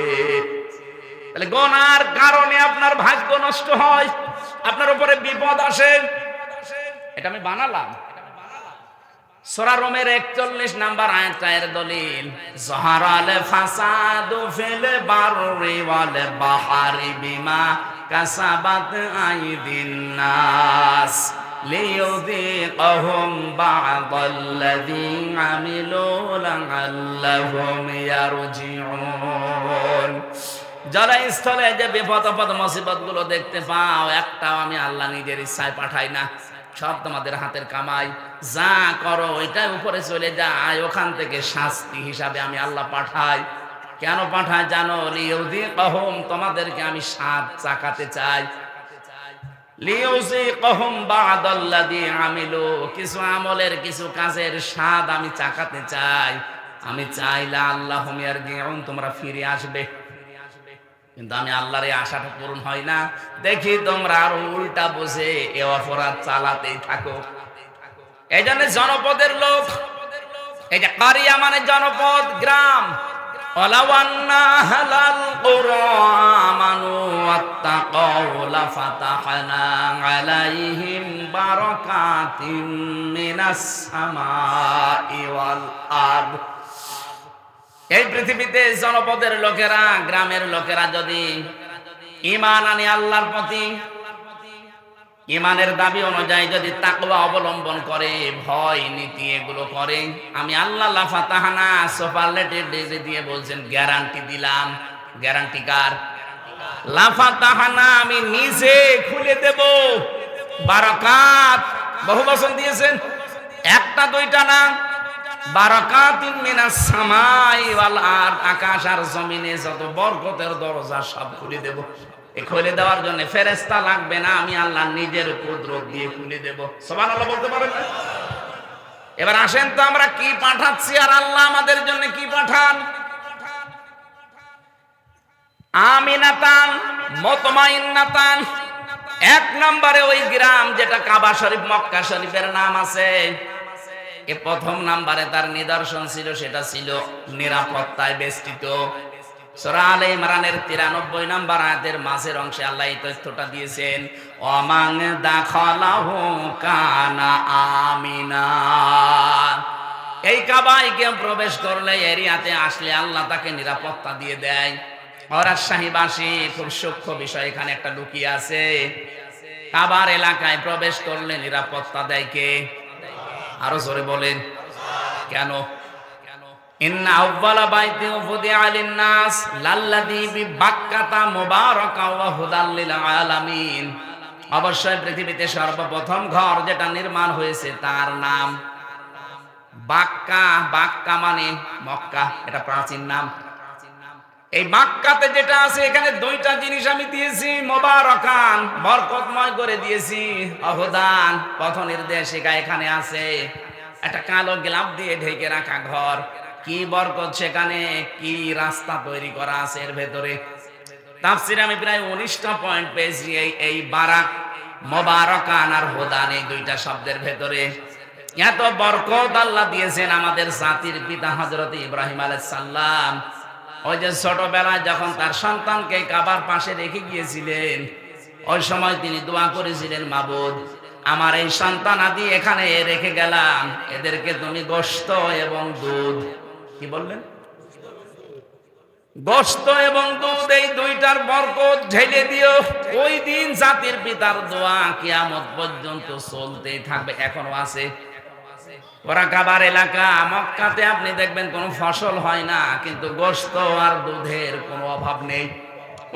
তাহলে গুনার কারণে আপনার ভাগ্য নষ্ট হয়, আপনার উপরে বিপদ আসে, এটা আমি বানালাম। সূরা রোমের 41 নাম্বার আয়াতটা এর দলিল, যাহারাল ফাসাদু ফিল বাররি ওয়াল বাহরি বিমা কাসাবাত আইদিন নাস লিইউযীকাহুম বা'দাল্লাযী আমিলু লাআল্লাহুম ইয়ারজিউন। জলস্থলে যে বিপদ আপদ মুসিবত গুলো দেখতে পাও, একটাও আমি আল্লাহ নিজের ইচ্ছায় পাঠাই না, সব তোমাদের হাতের কামাই। যা করো ওইটাই উপরে চলে যায়, ওখান থেকে শাস্তি হিসাবে আমি আল্লাহ পাঠাই। কেন পাঠাই জানো? লিইউযীকাহুম, তোমাদেরকে আমি স্বাদ চাকাতে চাই। লিইউযীকাহুম বা'দাল্লাযী আমিলু, কিছু আমলের কিছু কাজের স্বাদ আমি চাকাতে চাই। আমি চাইলা আল্লাহুম ইয়ারজিউন, তোমরা ফিরে আসবে। কিন্তু আমি আল্লাহর এই আশাটা পূরণ হয় না দেখি তোমরা আরো উল্টা বুঝে এ অপরাধ চালাতেই থাকো। এই জন্য জনপদের লোক, এই যে কারিয়া মানে জনপদ, গ্রাম। ওয়ালাউ আন্না আহলাল কুরা আমানু ওয়াত্তাকাউ লাফাতাহনা আলাইহিম বারাকাতিম মিনাস সামাই ওয়াল আরদ। এই পৃথিবীতে জনপদের লোকেরা, গ্রামের লোকেরা যদি ঈমান আনে আল্লাহর প্রতি, ঈমানের দাবি অনুযায়ী যদি তাকওয়া অবলম্বন করে, ভয় নীতি এগুলো করে, আমি আল্লাহ লাফাতাহানা সুপারলেটিভ ডিগ্রি দিয়ে বলছেন গ্যারান্টি দিলাম। গ্যারান্টি কার? লাফাতাহানা, আমি নিজে খুলে দেব বারাকাত। বহু বচন দিয়েছেন, একটা দুইটা না, বারাকাতিন মিনাস সামাই ওয়াল আরদ, আকাশ আর জমিনে যত বরকতের দরজা সব খুলে দেব। এই খুলে দেওয়ার জন্য ফেরেশতা লাগবে না, আমি আল্লাহ নিজের কুদরত দিয়ে খুলে দেব। সুবহানাল্লাহ বলতে পারেন না? এবার আসেন তো আমরা কি পাঠাচ্ছি আর আল্লাহ আমাদের জন্য কি পাঠান। আমিনাতান মুতমাইন্নাতান, এক নম্বরে ওই গ্রাম যেটা কাবা শরীফ মক্কা শরীফের নাম আছে, এ প্রথম নাম্বারে তার নিদর্শন ছিল, সেটা ছিল নিরাপত্তায় বেষ্টিত। সূরা আলে ইমরানের 93 নম্বর আয়াতের মাঝের অংশে আল্লাহ এই তথ্যটা দিয়েছেন, ওয়ামান দাখালাহু কানা আমিনা। এই কাবায় কেউ প্রবেশ করলে, এরিয়াতে আসলে আল্লাহ তাকে নিরাপত্তা দিয়ে দেয়। রাজশাহীবাসী, খুব সূক্ষ্ম বিষয় এখানে একটা লুকিয়ে আছে। কাবার এলাকায় প্রবেশ করলে নিরাপত্তা দেয় কে? আরো জোরে বলেন কেন? ইন্না আউওয়ালা বাইতিন ফুদিআ লিন-নাস লাল্লাযী বিবাক্কাতা মুবারাকা ওয়া হুদাল লিল আলামিন। অবশ্যই পৃথিবীতে সর্বপ্রথম ঘর যেটা নির্মাণ হয়েছে তার নাম বাক্কা। বাক্কা মানে মক্কা, এটা প্রাচীন নাম। এই মক্কাতে যেটা আছে, এখানে দুইটা জিনিস আমি দিয়েছি, মুবারাকান, বরকতময় করে দিয়েছি, অহুদান, পথ নির্দেশ এখানে আছে। একটা কালো গ্লাভ দিয়ে ঢেকে রাখা ঘর, কি বরকত সেখানে, কি রাস্তা তৈরি করা আছে এর ভেতরে। তাফসিরে আমি প্রায় 19টা পয়েন্ট পেয়েছি এই বারাক, মুবারাকান আর হুদান, এই দুইটা শব্দের ভেতরে। এত বরকত আল্লাহ দিয়েছেন আমাদের জাতির পিতা হযরত ইব্রাহিম আলাইহিস সালাম। ওই যে ছোটবেলায় যখন তার সন্তানকে কাবার পাশে রেখে গিয়েছিলেন, ওই সময় তিনি দোয়া করেছিলেন, মাবুদ আমার এই সন্তান আদি এখানে রেখে গেলাম, এদেরকে তুমি গোশত এবং দুধ, কি বললেন, গোশত এবং দুধ, এই দুইটার বরকত ঢেলে দিও। ওই দিন জাতির পিতার দোয়া কিয়ামত পর্যন্ত চলতেই থাকবে, এখনো আছে। ওরা কাবার এলাকা, মক্কাতে আপনি দেখবেন কোনো ফসল হয় না, কিন্তু গোশত আর দুধের কোনো অভাব নেই।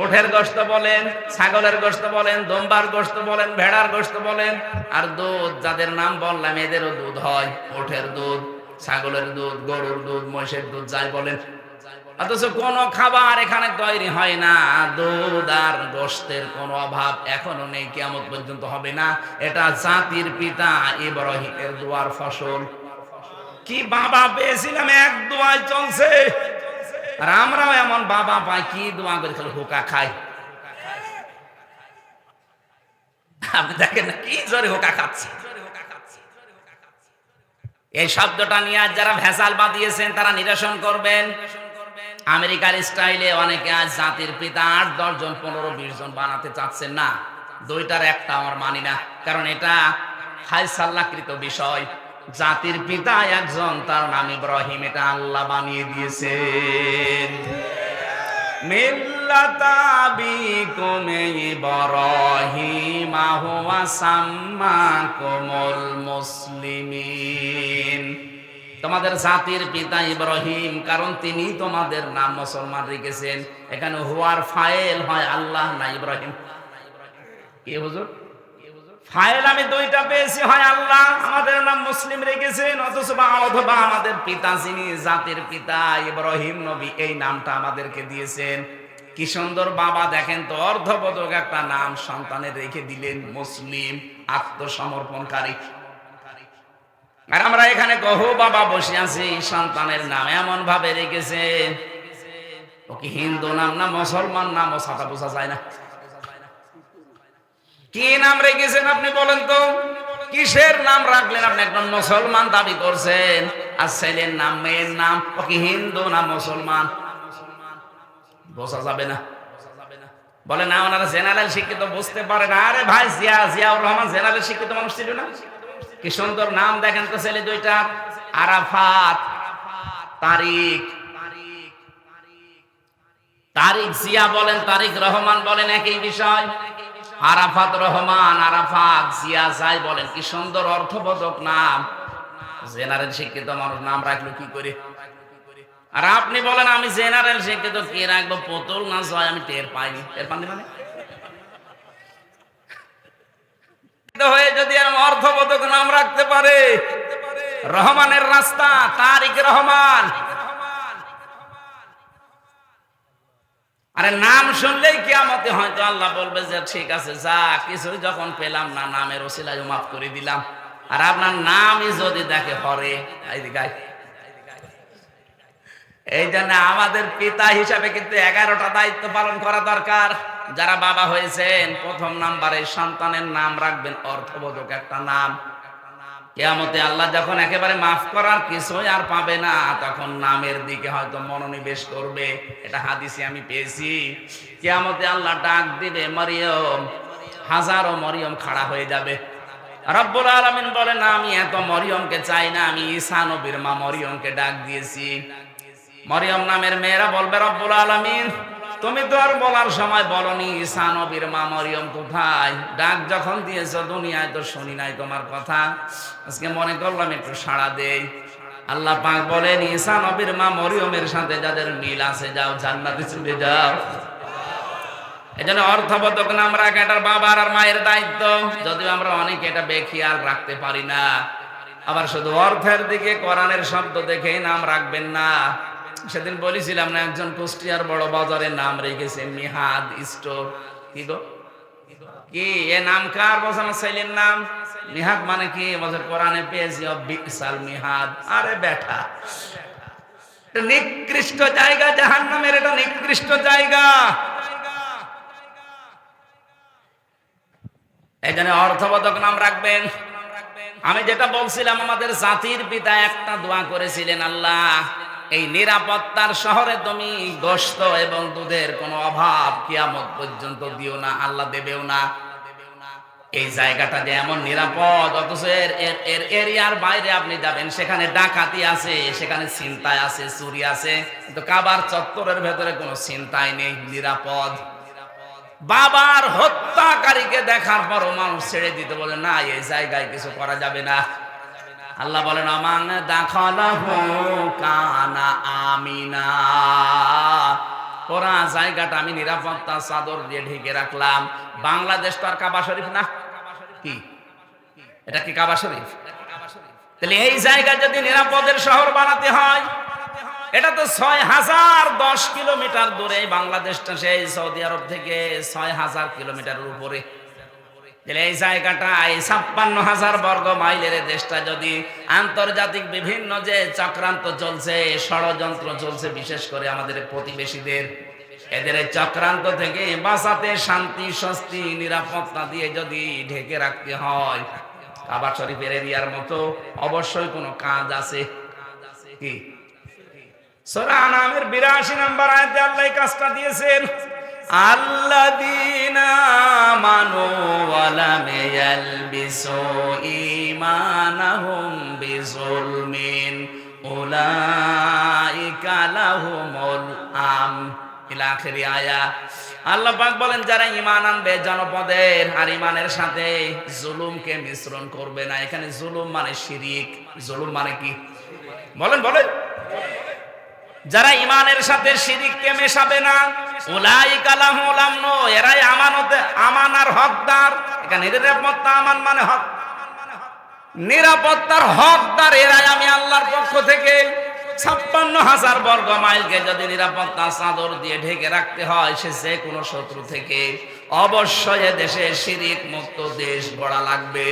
উটের গোশত বলেন, ছাগলের গোশত বলেন, দম্বার গোশত বলেন, ভেড়ার গোশত বলেন, আর দুধ যাদের নাম বললাম এদেরও দুধ হয়। উটের দুধ, ছাগলের দুধ, গরুর দুধ, মহিষের দুধ, যাই বলেন। অথচ কোনো খাবার এখানে তৈরি হয় না, দুধ আর গোশতের কোনো অভাব এখনো নেই, কিয়ামত পর্যন্ত হবে না। এটা জাতির পিতা ইব্রাহিমের দোয়ার ফসল। কি বাবা পেয়েছিলাম, এক দোয়ায় চলছে। আর আমরাও এমন বাবা পাই, কি দোয়া করে খালি হোকা খাই। আপনি দেখেন না কি জোরে হোকা খাচ্ছে। এই শব্দটা নিয়ে আজ যারা ভেজাল বাঁধিয়েছেন তারা নিরসন করবেন। আমেরিকার স্টাইলে অনেকে আজ জাতির পিতা 8-10 জন 15-20 জন বানাতে চাচ্ছেন না। দুইটার একটা আমার মানি না, কারণ এটা ফায়সালাকৃত বিষয়। জাতির পিতা একজন, তার নাম ইব্রাহিম, এটা আল্লাহ বানিয়ে দিয়েছেন। মিল্লাতা আবিকুম ইব্রাহিম হুয়া সাম্মাকুমুল মুসলিমিন। তোমাদের জাতির পিতা ইব্রাহিম, কারণ তিনি তোমাদের নাম মুসলমান রেখেছেন। এখানে হুয়ার ফাইল হয় আল্লাহ না ইব্রাহিম। কি হুজুর, ফাইল আমি দুইটা পেয়েছি, হয় আল্লাহ আমাদের নাম মুসলিম রেখেছেন, অথবা আমাদের পিতা যিনি জাতির পিতা ইব্রাহিম নবী, এই নামটা আমাদেরকে দিয়েছেন। কি সুন্দর বাবা, দেখেন তো, অর্ধবোধক একটা নাম সন্তানের রেখে দিলেন, মুসলিম, আত্মসমর্পণকারী। আর আমরা এখানে কহু বাবা বসে আছি, সন্তানের নাম এমন ভাবে রেখেছে, ও কি হিন্দু নাম না মুসলমান নাম, ও ছাতা বোঝা যায় না। কি নাম রেখেছেন আপনি বলেন তো? কিসের নাম রাখলেন আপনি? একজন মুসলমান দাবি করছেন, আর ছেলের নাম, মেয়ের নাম, ও কি হিন্দু না মুসলমান? বোঝা যাবে না। বলে না ওনারা জেনারেল শিক্ষিত, বুঝতে পারে না। আরে ভাই, জিয়াউর রহমান জেনারেল শিক্ষিত মানুষ ছিল না? কি সুন্দর নাম দেখেন তো ছেলে দুইটা, আরাফাত, তারিক। তারিক জিয়া বলেন, তারিক রহমান বলেন, একই বিষয়। আরাফাত রহমান, আরাফাত জিয়া যাই বলেন, কি সুন্দর অর্থবোধক নাম। জেনারেল শিক্ষিত মানুষ নাম রাখলো কি করে? আর আপনি বলেন আমি জেনারেল শিক্ষিত, কে রাখবো? পুতুল না জয়, আমি টের পাইনি। টের পাননি মানে হয়ে যদি এরকম অর্থবোধক নাম রাখতে পারে, রহমানের রাস্তা, তারিক রহমান। আরে নাম শুনলেই কিয়ামতে হয়তো আল্লাহ বলবে যে ঠিক আছে, যা কিছু যখন পেলাম না, নামের ওসিলায় মাফ করে দিলাম। আর আপনার নামই যদি দেখে হরে, এই জন্য আমাদের পিতা হিসাবে কিন্তু 11টা দায়িত্ব পালন করা দরকার। যারা বাবা হয়েছেন, প্রথম নাম্বারে সন্তানের নাম রাখবেন অর্থবোধক একটা নাম। কিয়ামতে আল্লাহ যখন একেবারে মাফ করার কিছুই আর পাবে না, তখন নামের দিকে হয়তো মনোনিবেশ করবে। এটা হাদিসে আমি পেয়েছি। কিয়ামতে আল্লাহ ডাক দিবে মরিয়ম, হাজারো মরিয়ম খাড়া হয়ে যাবে। রব্বুল আলামিন বলেন, আমি এত মরিয়মকে চাই না, আমি ঈসা নবীর মা মরিয়মকে ডাক দিয়েছি। মরিয়ম নামের মেয়েরা বলবে, রব্বুল আলামিন তুমি তো আর বলার সময় বলনি ঈসা নবীর মা মরিয়ম কোথায়? ডাক যখন দিয়েছো দুনিয়ায় তো শুনি নাই তোমার কথা, আজকে মনে করলাম একটু সাড়া দেই। আল্লাহ পাক বলেন, ঈসা নবীর মা মরিয়মের সাথে যাদের মিল আছে, যাও জান্নাতে চলে যাও। এজন্য অর্থবোধক নাম রাখা এটার বাবার আর মায়ের দায়িত্ব। যদিও আমরা অনেকে এটা বেখেয়াল রাখতে পারি না। আবার শুধু অর্থের দিকে কোরআনের শব্দ দেখেই নাম রাখবেন না। সেদিন বলেছিলাম না, একজন কুষ্টিয়ার বড় বাজারে নাম রেখেছে মিহাদ স্টোর। কি গো, কি এ নাম কার? বলছে আমার ছেলের নাম। মিহাদ মানে কি? বলছে কোরআনে পেয়েছি বিসাল মিহাদ। আরে বেটা, এটা নিকৃষ্ট জায়গা, জাহান্নামের এটা নিকৃষ্ট জায়গা। এই জন্য অর্থবোধক নাম রাখবেন। আমি যেটা বলছিলাম, আমাদের জাতির পিতা একটা দোয়া করেছিলেন, আল্লাহ এই নিরাপত্তার শহরে তুমি গোশত এবং দুধের কোনো অভাব কিয়ামত পর্যন্ত দিও না। আল্লাহ দেবেও না। এই জায়গাটা যে এমন নিরাপদ, অথচ এর এরিয়ার বাইরে আপনি যাবেন, সেখানে ডাকাতি আছে, সেখানে ছিনতাই আছে, চুরি আছে, কিন্তু কাবার চত্বরের ভেতরে কোনো ছিনতাই নেই, নিরাপদ। বাবার হত্যাকারীকে দেখার পরও মানুষ ছেড়ে দিতে বলে না, এই জায়গায় কিছু করা যাবে না। আল্লাহ বলেন, আমান দাখালাহু কানা আমিনা। পুরা জায়গাটা আমি নিরাপত্তা চাদর দিয়ে ঢেকে রাখলাম। বাংলাদেশ তো আর কাবা শরীফ না, কি এটা কি কাবা শরীফ? তাহলে এই জায়গা যদি নিরাপদের শহর বানাতে হয়, এটা তো 6010 কিলোমিটার দূরে। বাংলাদেশটা সেই সৌদি আরব থেকে 6000 কিলোমিটারের উপরে। এই জায়গাটা, এই 56,000 বর্গ মাইলের দেশটা যদি আন্তর্জাতিক বিভিন্ন যে চক্রান্ত চলছে, ষড়যন্ত্র চলছে, বিশেষ করে আমাদের প্রতিবেশীদের, এদের চক্রান্ত থেকে বাঁচাতে শান্তি, স্বস্তি, নিরাপত্তা দিয়ে যদি ঢেকে রাখতে হয়, কাবা শরীফের এরিয়ার মতো অবশ্যই কোনো কাজ আছে। কি সূরা আনামের 82 নম্বর আয়াতে আল্লাহ এই কাজটা দিয়েছেন। আল্লাযীনা আমানু ওয়া লাম ইয়ালবিসু ঈমানাহুম বিযুলমিন উলাইকা লাহুমুল ইলা আখিরি আয়াত। আল্লাহ পাক বলেন যারা ঈমান আনবে জনপদের আর ঈমানের সাথে জুলুমকে মিশ্রণ করবে না। এখানে জুলুম মানে শিরিক। জুলুম মানে কি বলেন বলেন? যারা ঈমানের সাথে শিরিককে মেশাবে না, উলাইকা লাহুমুল আমন, এরাই আমানার হকদার। এখানে নিরাপত্তা, আমান মানে হক, নিরাপত্তার হকদার এরাই আমি আল্লাহর পক্ষ থেকে। 56,000 বর্গ মাইলকে যদি নিরাপত্তা চাদর দিয়ে ঢেকে রাখতে হয় সে যে কোনো শত্রু থেকে, অবশ্যই দেশে শিরিক মুক্ত দেশ গড়া লাগবে।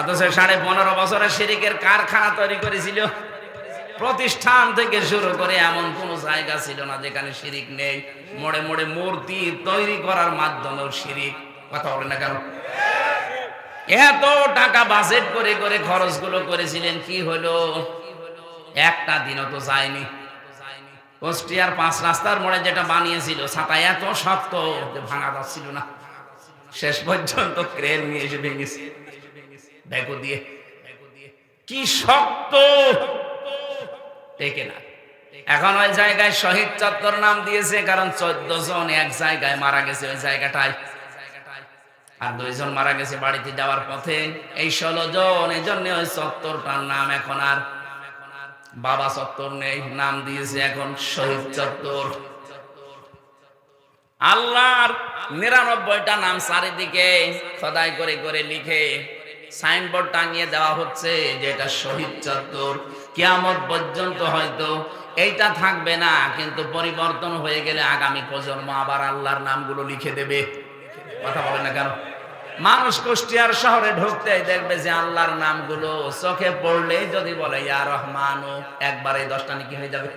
অথচ 15.5 বছরের শিরিকের কারখানা তৈরি করেছিল। প্রতিষ্ঠান থেকে শুরু করে এমন কোন জায়গা ছিল না যেখানে শিরিক নেই। মোড়ে মোড়ে মূর্তি তৈরি করার মাধ্যমেও শিরিক। কথা বলেন না কেন? এত টাকা বাজেট করে করে খরচগুলো করেছিলেন, কি হলো? একটা দিনও তো যায়নি। কুষ্টিয়ার 5 রাস্তার মোড়ে যেটা বানিয়েছিল ছাতা এত শক্ত যে ভাঙা যাচ্ছিল না, শেষ পর্যন্ত ক্রেন নিয়ে এসে ভেঙেছে দেখো দিয়ে। কি শক্ত, টেকে না। এখন ওই জায়গায় শহীদ চত্বর নাম দিয়েছে, কারণ 14 জন এক জায়গায় মারা গেছে ওই জায়গাটায়, আর 2 জন মারা গেছে বাড়িতে যাওয়ার পথে। এই 16 জন, এই জন্য ওই চত্বরটার নাম এখন আর বাবা চত্বর নেই, নাম দিয়েছে এখন শহীদ চত্বর। আল্লাহর 99টা নাম চারিদিকে খোদাই করে করে লিখে সাইনবোর্ড টাঙিয়ে দেওয়া হচ্ছে যে এটা শহীদ চত্বর। কিয়ামত পর্যন্ত হয়তো এইটা থাকবে না, কিন্তু পরিবর্তন হয়ে গেলে আগামী প্রজন্ম আবার আল্লাহর নামগুলো লিখে দেবে। কথা বলে না কেন? মানুষ কুষ্টিয়ার শহরে ঢুকতে দেখবে যে আল্লাহর নামগুলো চোখে পড়লে যদি বলে ইয়া রহমানু, একবারে 10টা নাকি হয়ে যাবে।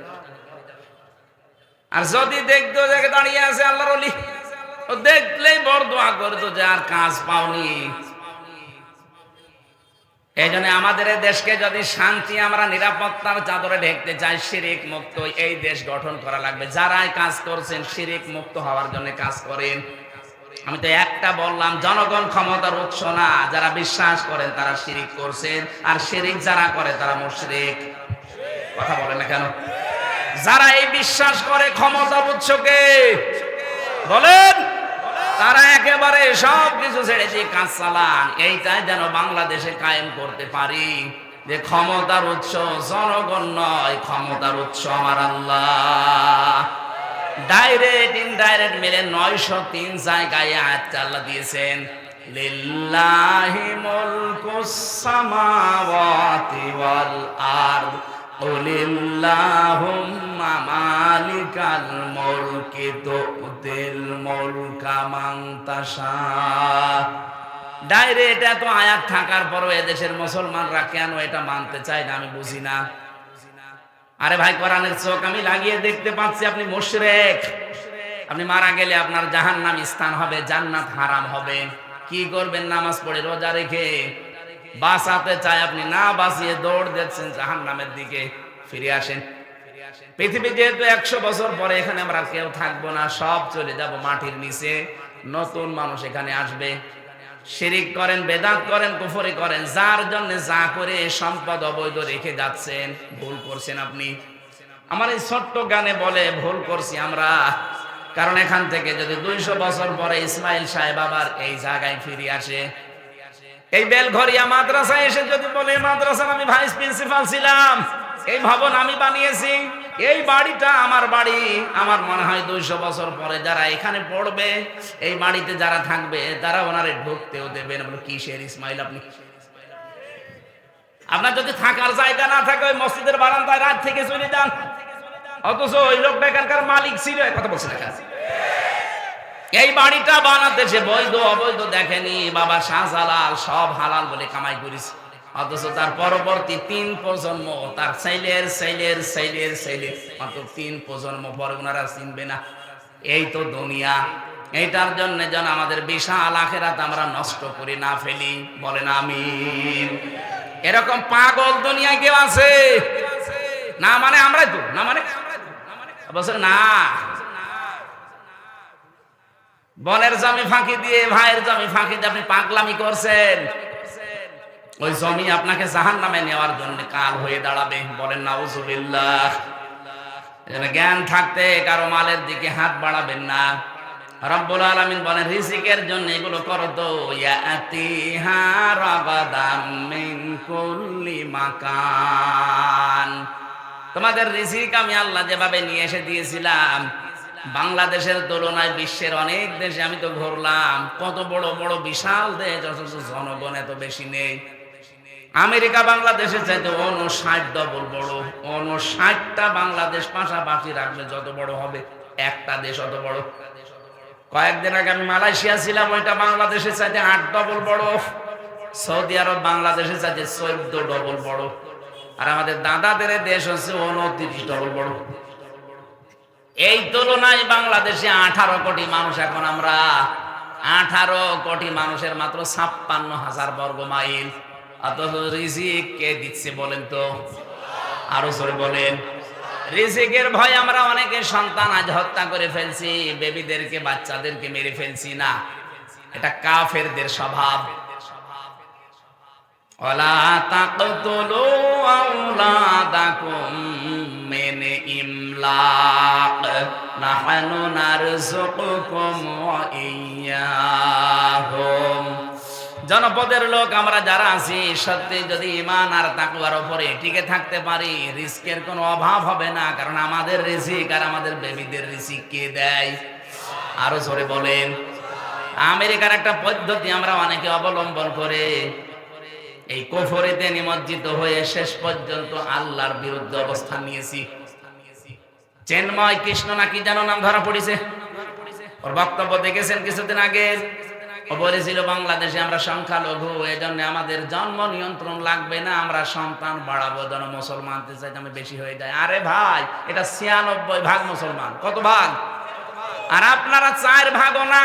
আর যদি দেখতো দেখে দাঁড়িয়ে আছে আল্লাহর ওলি, ও দেখলেই বড় দোয়া করতো যে আর কাজ পাওনি। এই জন্য আমাদের এই দেশকে যদি শান্তি, আমরা নিরাপত্তার চাদরে ঢেকতে চাই, শিরিক মুক্ত এই দেশ গঠন করা লাগবে। যারাই কাজ করছেন শিরিক মুক্ত হওয়ার জন্য কাজ করেন। আমি তো একটা বললাম, জনগণ ক্ষমতার উৎস না। যারা বিশ্বাস করেন তারা শিরিক করছেন, আর শিরিক যারা করে তারা মুশরিক। কথা বলেন না কেন? যারা এই বিশ্বাস করে ক্ষমতার উৎসকে বলেন, তারা একেবারে সব কিছু ছেড়ে দিয়ে কাজ চালান। এইটাই যেন বাংলাদেশে কায়েম করতে পারি যে ক্ষমতার উৎস জনগণ নয়, ক্ষমতার উৎস আমার আল্লাহ। ডাইরেক্ট ইনডাইরেক্ট মিলে 903 জায়গায় আয়াতটা আল্লাহ দিয়েছেন, লিল্লাহি মুলকুস সামাওয়াতি ওয়াল আরদ কুলিল্লাহুম্মা মালিকাল মুলকি তুতিল মুলকা মান তাশা। ডাইরেক্ট এত আয়াত থাকার পরও এদেশের মুসলমানরা কেন এটা মানতে চায় না আমি বুঝি না। আরে ভাই, কোরআনের চোখ আমি লাগিয়ে দেখতে পাচ্ছি আপনি মুশরিক। আপনি মারা গেলে আপনার জাহান্নামী স্থান হবে, জান্নাত হারাম হবে। কি করবেন? নামাজ পড়ে রোজা রেখে বাঁচাতে চায়, আপনি না বাঁচিয়ে দৌড় দিচ্ছেন জাহান্নামের দিকে। ফিরে আসেন। পৃথিবী যেহেতু 100 বছর পরে এখানে আমরা কেউ থাকবো না, সব চলে যাব মাটির নিচে। নতুন মানুষ এখানে আসবে। শিরিক করেন, বেদাত করেন, কুফরি করেন, যার জন্য যা করে সম্পদ অবৈধ রেখে যাচ্ছেন, ভুল করছেন আপনি। আমার এই ছোট্ট গানে বলে ভুল করছি আমরা, কারণ এখান থেকে যদি 200 বছর পরে ইসমাইল সাহেব আবার এই জায়গায় ফিরে আসে, এই বেলঘরিয়া মাদ্রাসায় এসে যদি বলে মাদ্রাসার আমি ভাইস প্রিন্সিপাল ছিলাম, এই ভবন আমি বানিয়েছি, এই বাড়িটা আমার বাড়ি, আমার মনে হয় 200 বছর পরে যারা এখানে পড়বে, এই বাড়িতে যারা থাকবে, তারা ওনারে ঢুকতেও দেবেন। বলে কিসের ইসমাইল আপনি? আপনার যদি থাকার জায়গা না থাকে ওই মসজিদের বারান্দায় রাত থেকে চলে যান। অথচ ওই লোকটা এখানকার মালিক ছিল। কথা বলছি না, এই বাড়িটা বানাতে সে বৈধ অবৈধ দেখেনি। বাবা শাহজালাল সব হালাল বলে কামাই করেছে। অথচ তার পরবর্তী 3 প্রজন্ম, তার ছেলের ছেলের ছেলের ছেলে, মাত্র 3 প্রজন্ম পরে ওনারা চিনবে না। এই তো দুনিয়া। এইটার জন্য যেন আমাদের বিশাল আখিরাত আমরা নষ্ট করে না ফেলি। বলেন আমিন। এরকম পাগল দুনিয়ায় কেউ আছে? না মানে আমরাই তো, না মানে বলছে না। বোনের জমি ফাঁকি দিয়ে, ভাইয়ের জমি ফাঁকি দিয়ে আপনি পাগলামি করছেন, ওই জমি আপনাকে জাহান্নামে নেওয়ার জন্য কাল হয়ে দাঁড়াবে। বলেন নাউজুবিল্লাহ। এজন্য জ্ঞান থাকতে কারো মালের দিকে হাত বাড়াবেন না। রব্বুল আলামিন বলেন রিজিকের জন্য এগুলো করো তো, ইয়াতিহা রাগাদাম মিন কুল্লি মাকান। তোমাদের রিজিক আমি আল্লাহ যেভাবে নিয়ে এসে দিয়েছিলাম, বাংলাদেশের তুলনায় বিশ্বের অনেক দেশে আমি তো ঘুরলাম, কত বড় বড় বিশাল দেশ, অথচ জনগণ এত বেশি নেই। আমেরিকা বাংলাদেশের চাইতে 59 ডবল বড়। 59টা বাংলাদেশ পাশাপাশি রাখলে যত বড় হবে, একটা দেশ অত বড়। কয়েকদিন আগে আমি মালয়েশিয়া ছিলাম, ওইটা বাংলাদেশের চাইতে 8 ডবল বড়। সৌদি আরব বাংলাদেশের চাইতে 14 ডবল বড়। আর আমাদের দাদাদের দেশ হচ্ছে 29 ডবল বড়। এই তুলনায় বাংলাদেশে 18 কোটি মানুষ। এখন আমরা 18 কোটি মানুষের মাত্র 56,000 বর্গ মাইল। অথচ রিজিক কে দিচ্ছে বলেন তো? আরো জোরে বলেন। রিজিকের ভয় আমরা অনেকে সন্তান আজ হত্যা করে ফেলছি, বেবিদেরকে, বাচ্চাদেরকে মেরে ফেলছি না, এটা কাফেরদের স্বভাব। ওয়ালা তাকতুলু আওলাদাকুম মিন ইমলাক নাহনু নারযুকুকুম ওয়া ইয়্যাহুম। জনপদের লোক আমরা যারা আছি, সত্যি যদি ঈমান আর তাকওয়ার উপরে টিকে থাকতে পারি, রিস্কের কোনো অভাব হবে না। কারণ আমাদের রিজিক আর আমাদের বেবিদের রিজিক কে দেয়? আরো জোরে বলেন। আমেরিকার একটা পদ্ধতি আমরা অনেকে অবলম্বন করে এই কুফরিতে নিমজ্জিত হয়ে শেষ পর্যন্ত আল্লাহর বিরুদ্ধে অবস্থান নিয়েছি। চেন্ময় কৃষ্ণ নাকি যেন নাম ধরা পড়েছে, ওর বক্তব্য দেখেছেন কিছুদিন আগে। ও বলেছিল বাংলাদেশে আমরা সংখ্যালঘু, এজন্য আমাদের জন্ম নিয়ন্ত্রণ লাগবে না, আমরা সন্তান বাড়াবো যেন মুসলমানদের চাইতে আমি বেশি হয়ে যায়। আরে ভাই, এটা 96 ভাগ মুসলমান, কত ভাগ? আর আপনারা 4 ভাগও না,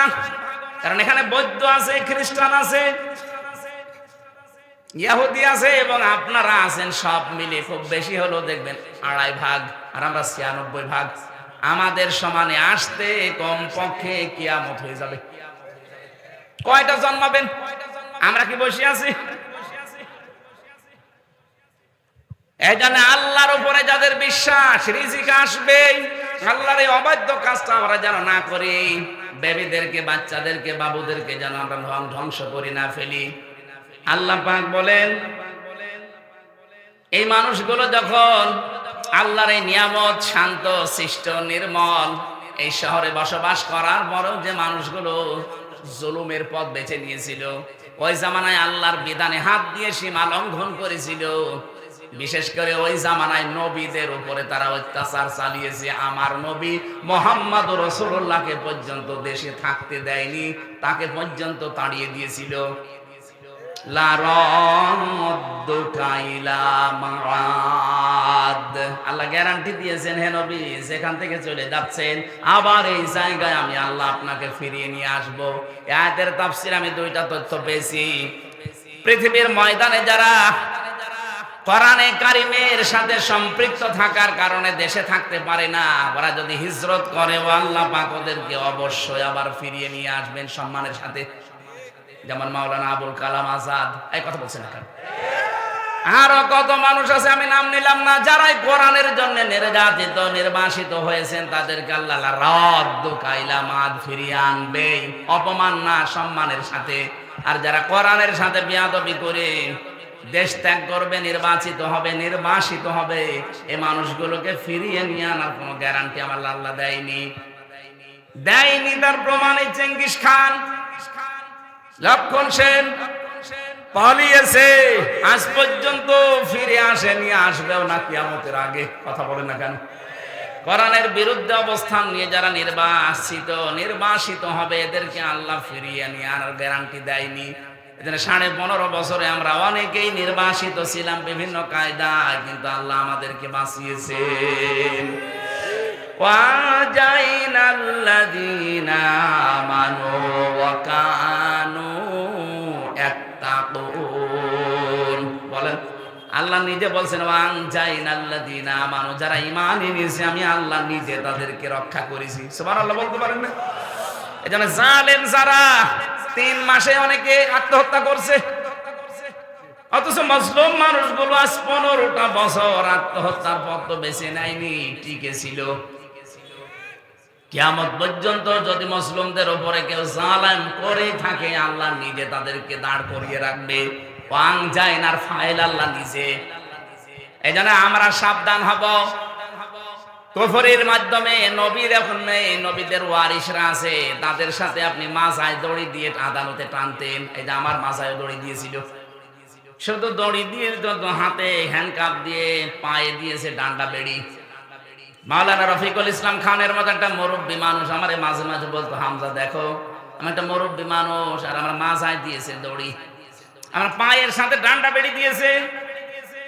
কারণ এখানে বৌদ্ধ আছে, খ্রিস্টান আছে, ইহুদি আছে এবং আপনারা আছেন, সব মিলে খুব বেশি হলো দেখবেন 2.5 ভাগ, আর আমরা 96 ভাগ। আমাদের সমানে আসতে কম পক্ষে কিয়ামত হয়ে যাবে। কয়টা জন্মাবেন? আমরা কি বসে আছি? এই জন্য আল্লাহর উপরে যাদের বিশ্বাস, রিজিক আসবে। আল্লাহর এই অবাধ্য কাজটা আমরা যেন না করি, বেবিদেরকে, বাচ্চাদেরকে, বাবুদেরকে যেন আমরা ধ্বংস করি না ফেলি। আল্লাহ পাক বলেন, এই মানুষগুলো যখন আল্লাহর এই নিয়ামত, শান্ত, শিষ্ট, নির্মল এই শহরে বসবাস করার পরেও যে মানুষগুলো জুলুমের পথ বেছে নিয়েছিল, ওই জামানায় আল্লাহর বিধানে হাত দিয়ে সীমা লঙ্ঘন করেছিল, বিশেষ করে ওই জামানায় নবীদের উপরে তারা অত্যাচার চালিয়েছে। আমার নবী মুহাম্মদ রাসূলুল্লাহকে পর্যন্ত দেশে থাকতে দেয়নি, তাকে পর্যন্ত তাড়িয়ে দিয়েছিল। আল্লাহ গ্যারান্টি দিয়েছেন, হে নবী, যেখান থেকে চলে যাচ্ছেন আবার এই জায়গায় আমি আল্লাহ আপনাকে ফিরিয়ে নিয়ে আসবো। এই আয়াতের তাফসীর আমি 2টা তথ্য পেয়েছি। পৃথিবীর ময়দানে যারা কোরআনে কারিমের সাথে সম্পৃক্ত থাকার কারণে দেশে থাকতে পারে না, ওরা যদি হিজরত করে, আল্লাহ পাক ওদেরকে অবশ্যই আবার ফিরিয়ে নিয়ে আসবেন সম্মানের সাথে। যেমন মাওলানা আবুল কালাম আজাদ, এই কথা বলছেন এখন। আরো কত মানুষ আছে, আমি নাম নিলাম না, যারাই কোরআনের জন্য নির্যাতিত, নির্বাসিত হয়েছেন, তাদেরকে আল্লাহ রাদ্দুকা ইলা মাদ ফিরিয়ে আনবে, অপমান না, সম্মানের সাথে। আর যারা কোরআনের সাথে বিয়াদবি করে দেশ ত্যাগ করবে, নির্বাচিত হবে, নির্বাসিত হবে, এই মানুষগুলোকে ফিরিয়ে নিয়ে আনার কোনো গ্যারান্টি আমার আল্লাহ দেয়নি। তার প্রমাণে চেঙ্গিস খান, লক্ষণ সেন পালিয়েছে, আজ পর্যন্ত ফিরে আসেনি, আসবেও না কিয়ামতের আগে। কথা বলেন না কেন? কোরআনের বিরুদ্ধে অবস্থান নিয়ে যারা নির্বাসিত হবে, এদেরকে আল্লাহ ফিরিয়ে নিয়ে আনার গ্যারান্টি দেয়নি। এজন্য 15.5 বছরে আমরা অনেকেই নির্বাসিত ছিলাম বিভিন্ন কায়দায়, কিন্তু আল্লাহ আমাদেরকে বাঁচিয়েছেন। ওয়াজাইনাল্লাযীনা আমানু ওয়া কানু ইয়াত্তাকুন। বলেন, আল্লাহ নিজে বলছেন, ওয়াজাইনাল্লাযীনা আমানু, যারা ঈমান এনেছে আমি আল্লাহ নিজে তাদেরকে রক্ষা করেছি। সুবহানাল্লাহ বলতে পারেন না? এজন্য জালেম যারা 3 মাসে অনেকে আত্মহত্যা করছে, অথচ মুসলিম মানুষগুলো আজ 15টা বছর আত্মহত্যার পথ বেছে নেয়নি, টিকে ছিল। কিয়ামত পর্যন্ত যদি মুসলিমদের উপরে কেউ জালেম করে থাকে, আল্লাহ নিজে তাদেরকে দাঁড় করিয়ে রাখবে। ওয়াং জাইনার ফাইল আল্লাহ নিজে। এইজন্য আমরা সাবধান হব। কুফরের মাধ্যমে নবীর এখন নেই, নবীদের ওয়ারিসরা আছে, তাদের সাথে আপনি মাজায় দড়ি দিয়ে আদালতে টানতেন। এই যে আমার মাজায় দড়ি দিয়েছিল, শুধু দড়ি দিয়ে, হাতে হ্যান্ডকাপ দিয়ে, পায়ে দিয়েছে ডান্ডা বেড়ি। মাওলানা রফিকুল ইসলাম খানের মতো একটা মুরব্বী মানুষ আমার মাঝে মাঝে বলতো, হামজা দেখো আমি একটা মুরব্বী মানুষ, আর আমার মাজায় দিয়েছে দড়ি, আমার পায়ের সাথে ডান্ডা বেড়ি দিয়েছে।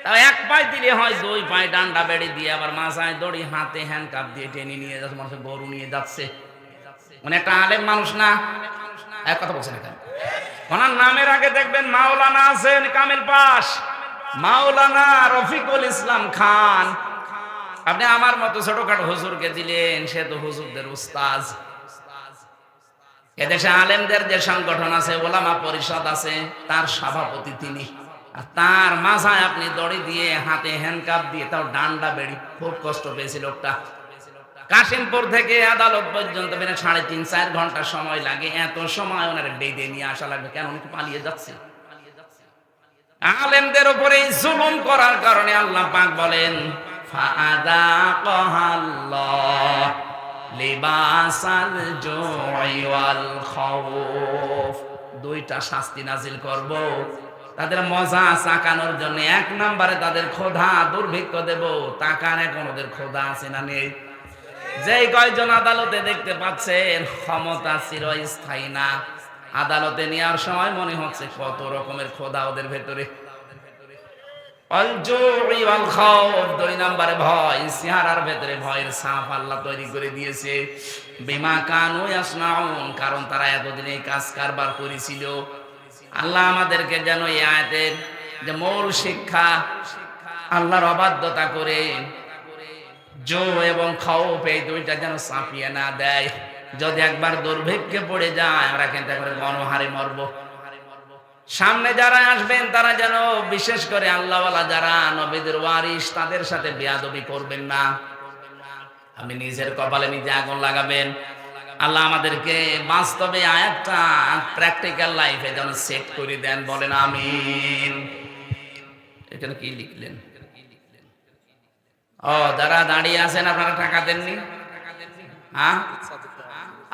তাও 1 পায়ে দিলে হয়, 2 পায়ে ডান্ডা বেড়ি দিয়ে আবার মাজায় দড়ি, হাতে হ্যান্ডকাপ দিয়ে টেনে নিয়ে যাচ্ছে, মানুষের গরু নিয়ে যাচ্ছে। মানে একটা আলেম মানুষ না? এক কথা বলছেন এখানে। ওনার নামের আগে দেখবেন মাওলানা আছেন, কামিল পাশ, মাওলানা রফিকুল ইসলাম খান। আপনি আমার মতো ছোটখাটো হুজুরকে দিলেন, সে তো হুজুরদের উস্তাদ। এদেশে আলেমদের যে সংগঠন আছে, ওলামা পরিষদ আছে, তার সভাপতি তিনি। আর তার মাথায় আপনি দড়ি দিয়ে, হাতে হ্যান্ডকাপ দিয়ে, তাও ডান্ডা বেড়ি, খুব কষ্ট পেয়েছে লোকটা। কাশিমপুর থেকে আদালত পর্যন্ত 3.5-4 ঘন্টা সময় লাগে। এত সময় ওনার বেঁধে নিয়ে আসা লাগবে কেন? উনি পালিয়ে যাচ্ছে। আলেমদের উপরে জুলুম করার কারণে আল্লাহ পাক বলেন, ফাআযাকাল্লাহ লিবাসাল জুই ওয়াল খাউফ। 2টা শাস্তি নাজিল করব তাদের মজা চাকানোর জন্য। 1 নম্বরে তাদের ক্ষুধা দুর্ভিক্ষ দেব। তাকান এখন ওদের ক্ষুধা আছে না নেই? যেই কয়জন আদালতে দেখতে পাচ্ছেন ক্ষমতা চিরস্থায়ী না, আদালতে নেওয়ার সময় মনে হচ্ছে কত রকমের ক্ষুধা ওদের ভেতরে। 2 নম্বরে ভয়, চেহারার ভেতরে ভয়ের ছাপ আল্লাহ তৈরি করে দিয়েছে। বিমা কানু ইয়াসনাউন, কারণ তারা এতদিন এই কাজ কারবার করেছিল। আল্লাহ আমাদেরকে যেন এই আয়াতের যে মূল শিক্ষা, আল্লাহর অবাধ্যতা করে জো এবং খাওফ, এই 2টা যেন চাপিয়ে না দেয়। যদি একবার দুর্ভিক্ষে পড়ে যায়, আমরা কিন্তু একবারে গণহারে মরব। সামনে যারা আসবেন তারা যেন বিশেষ করে আল্লাহওয়ালা যারা নবীদের ওয়ারিস, তাদের সাথে বেয়াদবি করবেন না। আপনি নিজের কপালে নিজে আগুন লাগাবেন। আল্লাহ আমাদেরকে বাস্তবে আয়াতটা প্র্যাকটিক্যাল লাইফে যেন সেট করে দেন, বলেন আমিন। এখানে কি লিখলেন? ও, যারা দাঁড়িয়ে আছেন আপনারা টাকা দেননি? হ্যাঁ,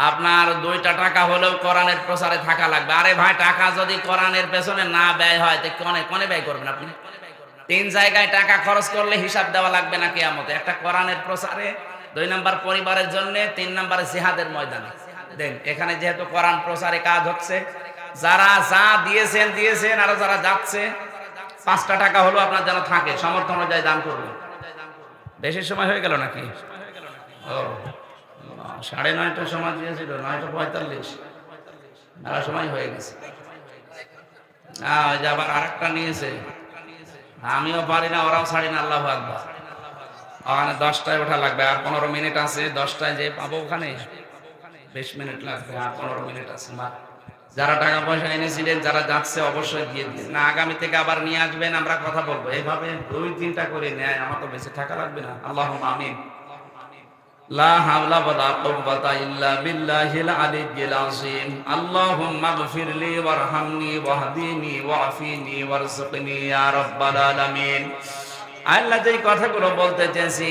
আপনার 2টা টাকা হলেও কোরআনের প্রচারে থাকা লাগবে। আরে ভাই, টাকা যদি কোরআনের পেছনে না ব্যয় হয় তো কোনে ব্যয় করবেন আপনি? 3 জায়গায় টাকা খরচ করলে হিসাব দেওয়া লাগবে না কিয়ামতে। একটা কোরআনের প্রচারে, 2 নম্বর পরিবারের জন্য, 3 নম্বরে জিহাদের ময়দানে দেন। এখানে যেহেতু কোরআন প্রচারে কাজ হচ্ছে, যারা যা দিয়েছেন, আর যারা যাচ্ছে 5টা টাকা হলো আপনার যেন থাকে, সামর্থ্য অনুযায়ী দান করবেন। বেশি সময় হয়ে গেল নাকি? ও, 9:30টার সময় দিয়েছিল, 9:45, মেলা সময় হয়ে গেছে। ওই যে আবার আরেকটা নিয়েছে, আমিও পারি না, ওরাও ছাড়ি না। আল্লাহু আকবার। ওখানে 10টায় ওঠা লাগবে, আর 15 মিনিট আছে। 10টায় যে পাবো ওখানে 20 মিনিট লাগবে, আর 15 মিনিট আছে। যারা টাকা পয়সা এনেছিলেন, যারা যাচ্ছে অবশ্যই দিয়ে দিন না, আগামী থেকে আবার নিয়ে আসবেন, আমরা কথা বলবো। এইভাবে 2-3টা করে নেয়, আমার তো বেঁচে থাকা লাগবে না। আল্লাহুম্মা আমিন। লা হাওলা ওয়ালা কুওয়াতা ইল্লা বিল্লাহিল আলিয়্যিল আযীম। আল্লাহুম্মা গফিরলি ওয়ারহামনি ওয়াহদিনি ওয়াফিনি ওয়ারযুকনি ইয়া রাব্বাল আলামিন। আল্লাহ যেই কথাগুলো বলতে চেয়েছি